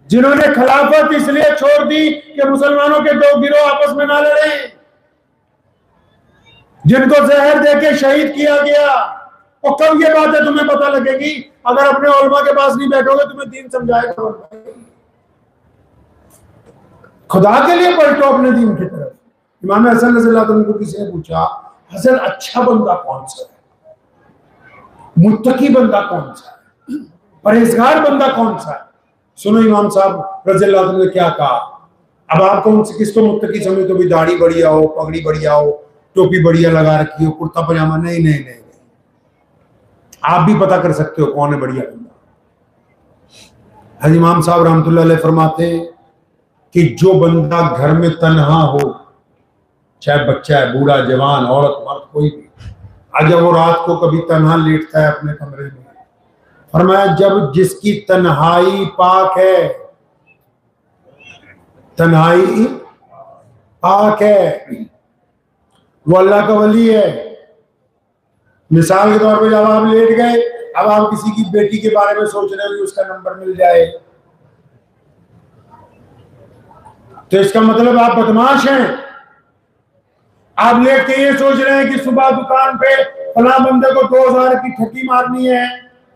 जिन्होंने खिलाफत इसलिए छोड़ दी कि मुसलमानों के 2 गिरोह आपस में ना लड़े, जिनको जहर देके शहीद किया गया, और कब ये बात है तुम्हें पता लगेगी? अगर अपने उलमा के पास नहीं बैठोगे, तुम्हें दीन समझाएगा कौन? खुदा के लिए पलटो अपने दीन की तरफ। इमाम हसन रज़ियल्लाहु अन्हु को किसी ने पूछा, हसन अच्छा बंदा कौन सा है, मुत्तकी बंदा कौन सा है, परहेजगार बंदा कौन सा है? सुनो इमाम साहब रज़ियल्लाहु अन्हु ने क्या कहा। अब आप कौन से किसको मुत्तकी समझते हो? भी दाढ़ी बढ़िया हो, पगड़ी बढ़िया हो, टोपी बढ़िया लगा रखी हो, कुर्ता पजामा? नहीं नहीं नहीं, आप भी पता कर सकते हो कौन है बढ़िया बंदा। हज़रत इमाम साहब रहमतुल्लाह अलैह फरमाते हैं कि जो बंदा घर में तन्हा हो, चाहे बच्चा है, बूढ़ा, जवान, औरत, मर्द, कोई भी, आज वो रात को कभी तन्हा लेटता है अपने कमरे में, फरमाया जब जिसकी तन्हाई पाक है, तन्हाई पाक है, वो अल्लाह का वली है। मिसाल के तौर पे जब आप लेट गए, अब आप किसी की बेटी के बारे में सोच रहे हो कि उसका नंबर मिल जाए, तो इसका मतलब आप बदमाश हैं। आप लेट के ये सोच रहे हैं कि सुबह दुकान पे फला बंदे को 2000 की ठगी मारनी है,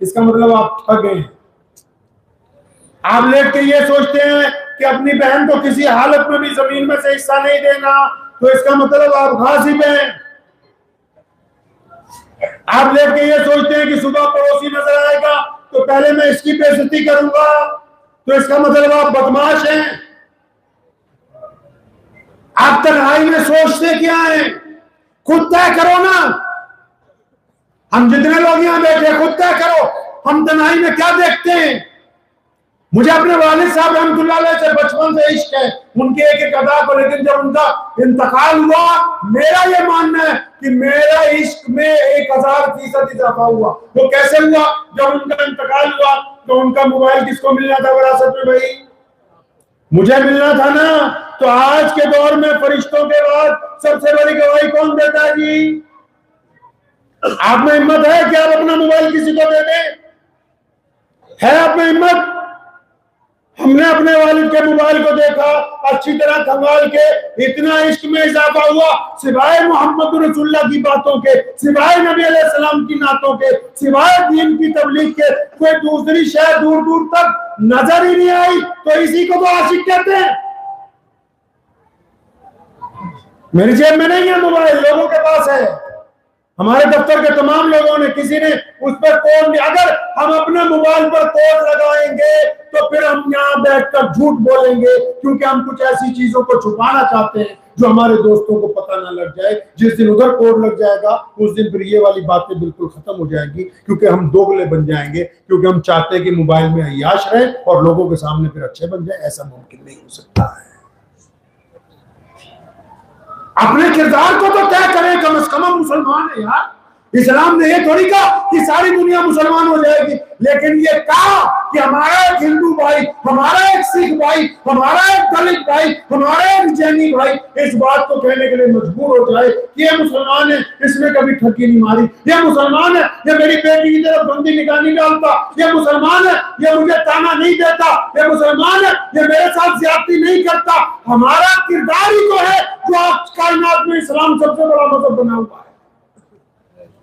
इसका मतलब आप ठग हैं। आप लेट के ये सोचते हैं कि अपनी बहन को किसी हालत में भी जमीन में से हिस्सा नहीं देना, तो इसका मतलब आप गासिब हैं। आप लेट के ये सोचते हैं कि सुबह पड़ोसी नजर आएगा तो पहले मैं इसकी बेइज्जती करूंगा, तो इसका मतलब आप बदमाश हैं। आप तन्हाई में सोचते क्या है? खुद तय करो ना। हम जितने लोग यहां बैठे, खुद तय करो हम तन्हाई में क्या देखते हैं। मुझे अपने वालिद साहब रहमतुल्लाह अलैह से बचपन से इश्क है, उनके एक एक अदा को, लेकिन जब उनका इंतकाल हुआ, मेरा ये मानना है कि मेरा इश्क में 1000% इजाफा हुआ। वो कैसे हुआ? जब उनका इंतकाल हुआ तो उनका मोबाइल किसको मिलना था विरासत में? भाई मुझे मिलना था ना। तो आज के दौर में फरिश्तों के बाद सबसे बड़ी गवाही कौन देता है जी? आप में हिम्मत है कि आप अपना मोबाइल किसी को दे दें? है आप में हिम्मत? हमने अपने वालिद के मोबाइल को देखा, अच्छी तरह खंगाल के, इतना इश्क में इजाफा हुआ, सिवाय मोहम्मद रसूलुल्लाह की बातों के, सिवाय नबी अलैहिस्सलाम की नातों के, सिवाय दीन की तबलीग के, कोई दूसरी शय दूर दूर तक नजर ही नहीं आई। तो इसी को तो आशिक कहते हैं। मेरी जेब में नहीं है मोबाइल, लोगों के पास है। हमारे दफ्तर के तमाम लोगों ने, किसी ने उस पर कोड नहीं। अगर हम अपने मोबाइल पर कोड लगाएंगे तो फिर हम यहाँ बैठकर झूठ बोलेंगे, क्योंकि हम कुछ ऐसी चीजों को छुपाना चाहते हैं जो हमारे दोस्तों को पता ना लग जाए। जिस दिन उधर कोड लग जाएगा उस दिन फिर ये वाली बातें बिल्कुल खत्म हो जाएंगी, क्योंकि हम दोगले बन जाएंगे, क्योंकि हम चाहते हैं कि मोबाइल में अय्याश रहे और लोगों के सामने फिर अच्छे बन जाए। ऐसा मुमकिन नहीं हो सकता है। अपने किरदार को तो तय करें, कम से कम हम मुसलमान है यार। इस्लाम ने ये थोड़ी कहा कि सारी दुनिया मुसलमान हो जाएगी, लेकिन ये कहा कि हमारा एक हिंदू भाई, हमारा एक सिख भाई, हमारा एक दलित भाई, हमारा एक जैनी भाई इस बात को कहने के लिए मजबूर हो जाए कि ये मुसलमान है, इसने कभी ठगी नहीं मारी, ये मुसलमान है, ये मेरी बेटी की तरफ गंदी निगाह नहीं डालता, ये मुसलमान है, ये मुझे ताना नहीं देता, ये मुसलमान है, ये मेरे साथ ज्यादती नहीं करता। हमारा किरदार ही तो है जो आज कायनात में इस्लाम सबसे बड़ा मजहब बना हुआ है।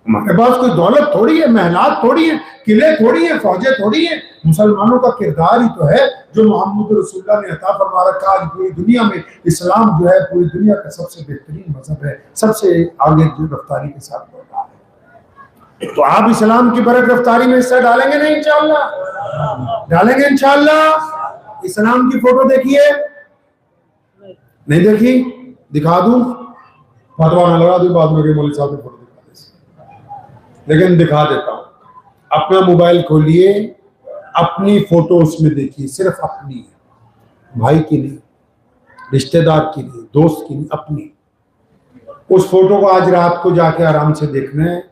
हमारे पास कोई दौलत थोड़ी है, महलात थोड़ी है, किले थोड़ी है, फौजें थोड़ी है। मुसलमानों का किरदार ही तो है जो मोहम्मद रसूलुल्लाह ने अता फरमा रखा। आज पूरी दुनिया में इस्लाम जो है पूरी दुनिया का सबसे बेहतरीन मजहब है, सबसे आगे जो रफ्तारी के साथ बढ़ रहा है। तो आप इस्लाम की बरक रफ्तारी में हिस्सा डालेंगे नहीं? इंशाअल्लाह डालेंगे इंशाअल्लाह। इस्लाम की फोटो देखिए, नहीं देखी? दिखा दूं? फतवा न लगा दूं बाद में मौलवी साहब की फोटो, लेकिन दिखा देता हूं। अपना मोबाइल खोलिए, अपनी फोटो उसमें देखिए, सिर्फ अपनी, भाई की नहीं, रिश्तेदार की नहीं, दोस्त की नहीं, अपनी। उस फोटो को आज रात को जाके आराम से देखना है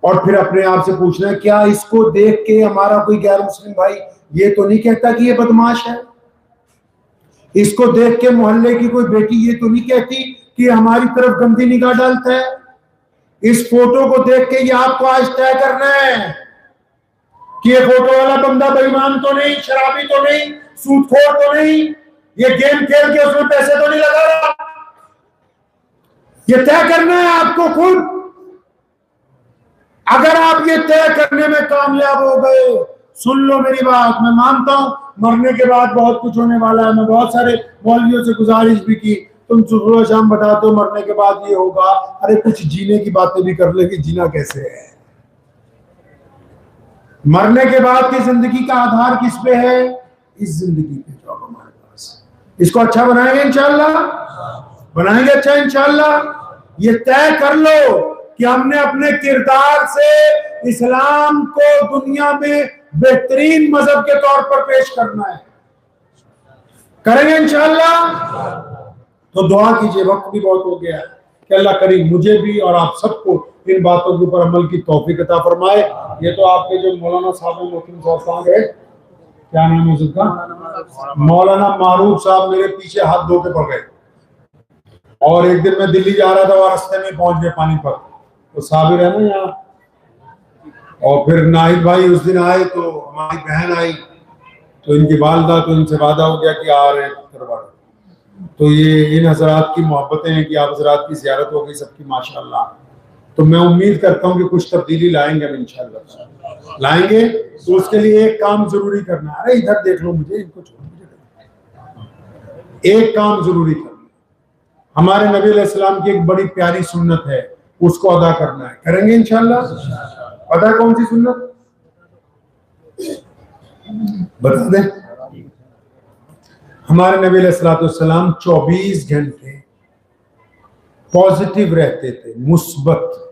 और फिर अपने आप से पूछना है क्या इसको देख के हमारा कोई गैर मुस्लिम भाई ये तो नहीं कहता कि ये बदमाश है? इसको देख के मोहल्ले की कोई बेटी ये तो नहीं कहती कि हमारी तरफ गंदी निगाह डालता है? इस फोटो को देख के ये आपको आज तय करना है कि ये फोटो वाला बंदा बेईमान तो नहीं, शराबी तो नहीं, सूदखोर तो नहीं, ये गेम खेल के उसमें पैसे तो नहीं लगा रहा। ये तय करना है आपको खुद। अगर आप ये तय करने में कामयाब हो गए, सुन लो मेरी बात, मैं मानता हूं मरने के बाद बहुत कुछ होने वाला है। मैं बहुत सारे मौलवियों से गुजारिश भी की, तुम सुबह शाम बताते हो मरने के बाद ये होगा। अरे कुछ जीने की बातें भी कर ले कि जीना कैसे है। मरने के बाद की जिंदगी का आधार किस पे है? इस जिंदगी पे जो अब हमारे पास, इसको अच्छा बनाएंगे इंशाल्लाह, बनाएंगे अच्छा इंशाल्लाह। ये तय कर लो कि हमने अपने किरदार से इस्लाम को दुनिया में बेहतरीन मजहब के तौर पर पेश करना है। करेंगे इंशाल्लाह। तो दुआ कीजिए, वक्त भी बहुत हो गया है, कि अल्लाह करीम मुझे भी और आप सबको इन बातों के ऊपर अमल की तौफीक अता फरमाए। ये तो आपके जो मौलाना साहब मोहतरम साहब है, क्या नाम है उसका, मौलाना मारूफ साहब, मेरे पीछे हाथ धो के पड़ गए। और एक दिन मैं दिल्ली जा रहा था और रास्ते में पहुंच गए पानीपत, तो साबिर है ना यहाँ, और फिर नाहिद भाई उस दिन आए, तो हमारी बहन आई, तो इनकी वालदा, तो इनसे वादा हो गया कि आ रहे हैं दरबार। तो ये इन हजरात की मोहब्बतें हैं कि आप हजरात की ज़ियारत हो गई सबकी माशाल्लाह। तो मैं उम्मीद करता हूँ कि कुछ तब्दीली लाएंगे हम इंशाल्लाह, लाएंगे। तो उसके लिए एक काम जरूरी करना है। अरे इधर देख लो मुझे, इनको छोड़, एक काम जरूरी करना, हमारे नबी अलैहिस्सलाम की एक बड़ी प्यारी सुन्नत है, उसको अदा करना है। करेंगे इंशाल्लाह। पता है कौन सी सुन्नत? बता दें। हमारे नबी अलैहिस्सलाम 24 घंटे पॉजिटिव रहते थे, मुस्बत।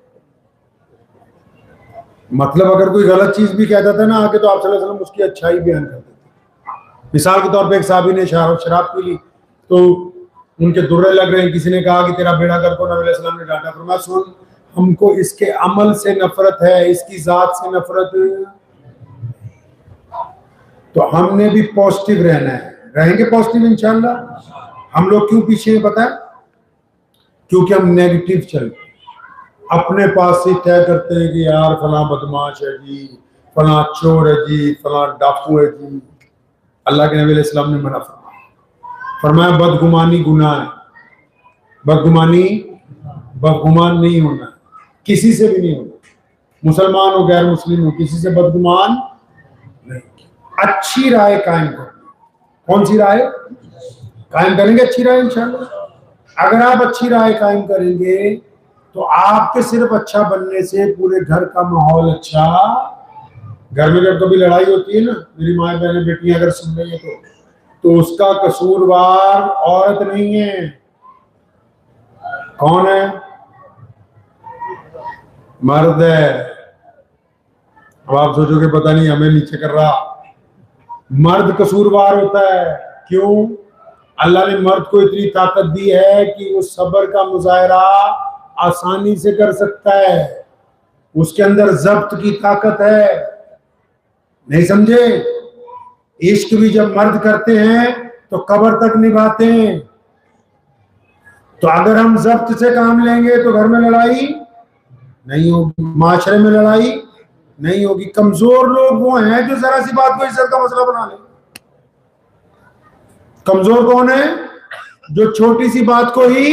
मतलब अगर कोई गलत चीज भी कहता था ना आके, तो आप सल्लल्लाहु अलैहि वसल्लम उसकी अच्छाई बयान करते थे। मिसाल के तौर पे एक साहबी ने शराब पी ली, तो उनके दुर्रे लग रहे हैं, किसी ने कहा कि तेरा बेड़ा कर को, नबी अलैहि सलाम ने डांटा, फरमाया सुन, हमको इसके अमल से नफरत है, इसकी जात से नफरत है। तो हमने भी पॉजिटिव रहना है, रहेंगे पॉजिटिव इंशाल्लाह। हम लोग क्यों पीछे हैं पता है? क्योंकि हम नेगेटिव चलते, अपने पास से तय करते हैं कि यार फला बदमाश है जी, फला चोर है जी, फला डाकू है जी। अल्लाह के नबी अलैहि सलाम ने मना फरमाया बदगुमानी गुनाह है, बदगुमान नहीं होना, किसी से भी नहीं होना, मुसलमान हो गैर मुस्लिम हो, किसी से बदगुमान नहीं। अच्छी राय कायम करनी। कौन सी राय कायम करेंगे? अच्छी राय इंशाल्लाह। अगर आप अच्छी राय कायम करेंगे तो आपके सिर्फ अच्छा बनने से पूरे घर का माहौल अच्छा। घर में जब कभी लड़ाई होती है ना, मेरी माँ बहनें बेटियां अगर सुन रही है तो उसका कसूरवार औरत नहीं है, कौन है? मर्द है। अब आप सोचोगे पता नहीं हमें नीचे कर रहा, मर्द कसूरवार होता है। क्यों? अल्लाह ने मर्द को इतनी ताकत दी है कि वो सब्र का मुजाहरा आसानी से कर सकता है, उसके अंदर जब्त की ताकत है। नहीं समझे? इश्क भी जब मर्द करते हैं तो कब्र तक निभाते हैं। तो अगर हम जब्त से काम लेंगे तो घर में लड़ाई नहीं होगी, माशरे में लड़ाई नहीं होगी। कमजोर लोग वो हैं जो जरा सी बात को इज्जत का मसला बना ले। कमजोर कौन है? जो छोटी सी बात को ही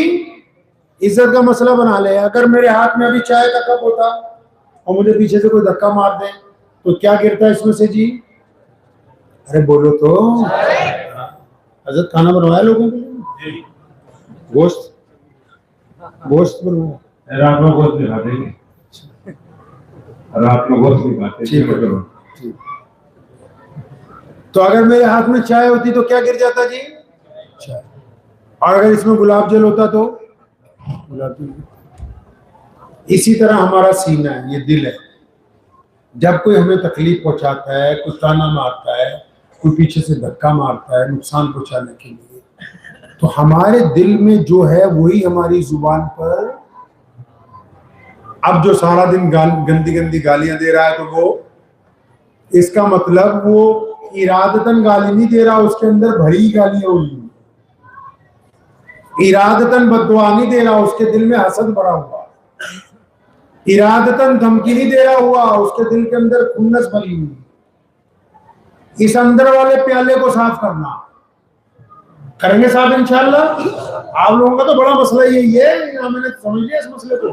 इज्जत का मसला बना ले। अगर मेरे हाथ में अभी चाय का कप होता और मुझे पीछे से कोई धक्का मार दे तो क्या गिरता है इसमें से जी? अरे बोलो तो। हजरत खाना बनवाया लोगों के लिए? गोश्त बनवाया? रात में गोश्त नहीं खाते, रात में गोश्त नहीं खाते। ठीक है। तो अगर मेरे हाथ में चाय होती तो क्या गिर जाता जी? चाय। और अगर इसमें गुलाब जल होता तो गुलाब जल। इसी तरह हमारा सीना है, ये दिल है। जब कोई हमें तकलीफ पहुंचाता है, कोई ताना मारता है, कोई पीछे से धक्का मारता है नुकसान पहुंचाने के लिए, तो हमारे दिल में जो है वही हमारी जुबान पर। अब जो सारा दिन गंदी गंदी गालियां दे रहा है तो वो, इसका मतलब वो इरादतन गाली नहीं दे रहा, उसके अंदर भरी गालियां हुई। इरादतन बद्दुआ नहीं दे रहा, उसके दिल में हसद भरा हुआ। इरादतन धमकी नहीं दे रहा हुआ, उसके दिल के अंदर खुन्नस भरी हुई। इस अंदर वाले प्याले को साफ करना करेंगे साहब इंशाल्लाह। आप लोगों का तो बड़ा मसला यही है, मैंने समझ लिया इस मसले को।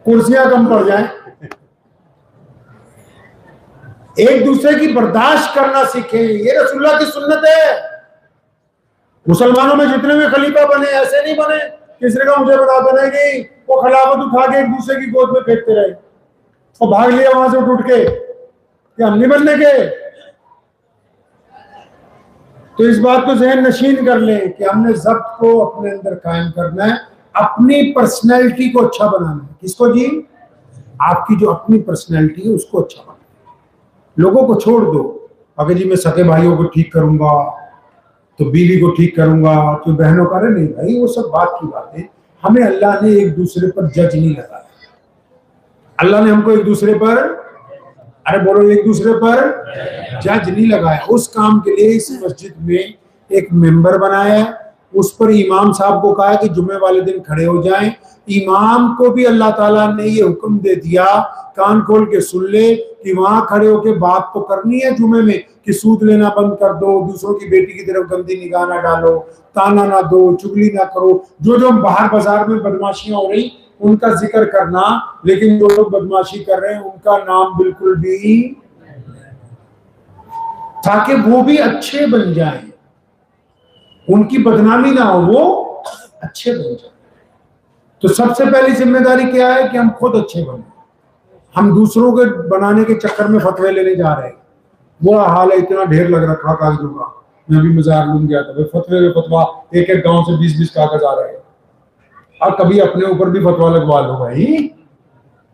कुर्सियां कम पड़ जाए, एक दूसरे की बर्दाश्त करना सीखें। ये रसूलुल्लाह की सुन्नत है। मुसलमानों में जितने भी खलीफा बने ऐसे नहीं बने किसी का मुझे बता देना कि वो खिलाफत उठा के एक दूसरे की गोद में फेंकते रहे और भाग लिया वहां से उठ के कि हम नहीं बनने के। तो इस बात को ज़हन नशीन कर लें कि हमने ज़ब्त को अपने अंदर कायम करना है, अपनी पर्सनैलिटी को अच्छा बनाना है। किसको जी? आपकी जो अपनी पर्सनैलिटी है उसको अच्छा बनाना है। लोगों को छोड़ दो, अगर जी मैं सगे भाइयों को ठीक करूंगा तो बीवी को ठीक करूंगा तो बहनों का, नहीं भाई वो सब बात की बातें। हमें अल्लाह ने एक दूसरे पर जज नहीं लगाया। अल्लाह ने हमको एक दूसरे पर, अरे बोलो, एक दूसरे पर जज नहीं लगाया। उस काम के लिए इस मस्जिद में एक मेंबर बनाया, उस पर इमाम साहब को कहा कि जुम्मे वाले दिन खड़े हो जाएं। इमाम को भी अल्लाह ताला ने ये हुक्म दे दिया, कान खोल के सुन ले, कि वहां खड़े होके बात तो करनी है जुम्मे में कि सूद लेना बंद कर दो, दूसरों की बेटी की तरफ गंदी निगाह ना डालो, ताना ना दो, चुगली ना करो, जो जो बाहर बाजार में बदमाशियां हो रही उनका जिक्र करना, लेकिन जो लोग बदमाशी कर रहे हैं उनका नाम बिल्कुल भी, ताकि वो भी अच्छे बन जाएं, उनकी बदनामी ना हो, वो अच्छे बन जाए। तो सबसे पहली जिम्मेदारी क्या है कि हम खुद अच्छे बने। हम दूसरों के बनाने के चक्कर में फतवे लेने जा रहे हैं। वो हाल है, इतना ढेर लग रखा कागजों का। मैं भी मजार लूम गया था, फतवे में फतवा, एक एक गांव से 20-20 कागज आ रहे हैं। और कभी अपने ऊपर भी फतवा लगवा लो भाई,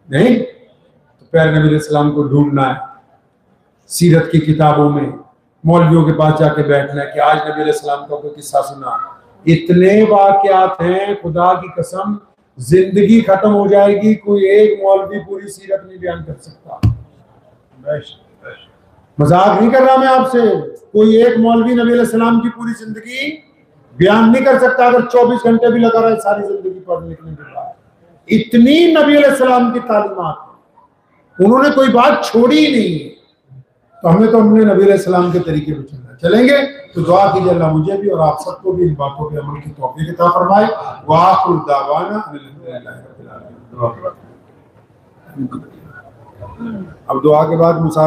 नहीं तो प्यारे नबी अलैहिस्सलाम को ढूंढना है सीरत की किताबों में, मौलवियों के पास जाके बैठना है कि आज नबी अलैहिस्सलाम का कोई किस्सा सुना। इतने वाकयात हैं, खुदा की कसम जिंदगी खत्म हो जाएगी, कोई एक मौलवी पूरी सीरत नहीं बयान कर सकता। मजाक नहीं कर रहा मैं आपसे, कोई एक मौलवी नबी अलैहिस्सलाम की पूरी जिंदगी बयान नहीं कर सकता, अगर 24 घंटे भी लगा रहा है सारी जिंदगी पढ़ लिखने के बाद। इतनी नबी अलैहिस्सलाम की तालीमात, उन्होंने कोई बात छोड़ी ही नहीं है। तो हमें तो अपने नबी अलैहिस्सलाम के तरीके पर चलना। चलेंगे तो दुआ कीजिए अल्लाह मुझे भी और आप सबको भी इन बातों पे अमल की तौफीक अता फरमाए। वाखिर दावाना अल्हम्दुलिल्लाहि रब्बिल आलमीन। अब दुआ के बाद मुसा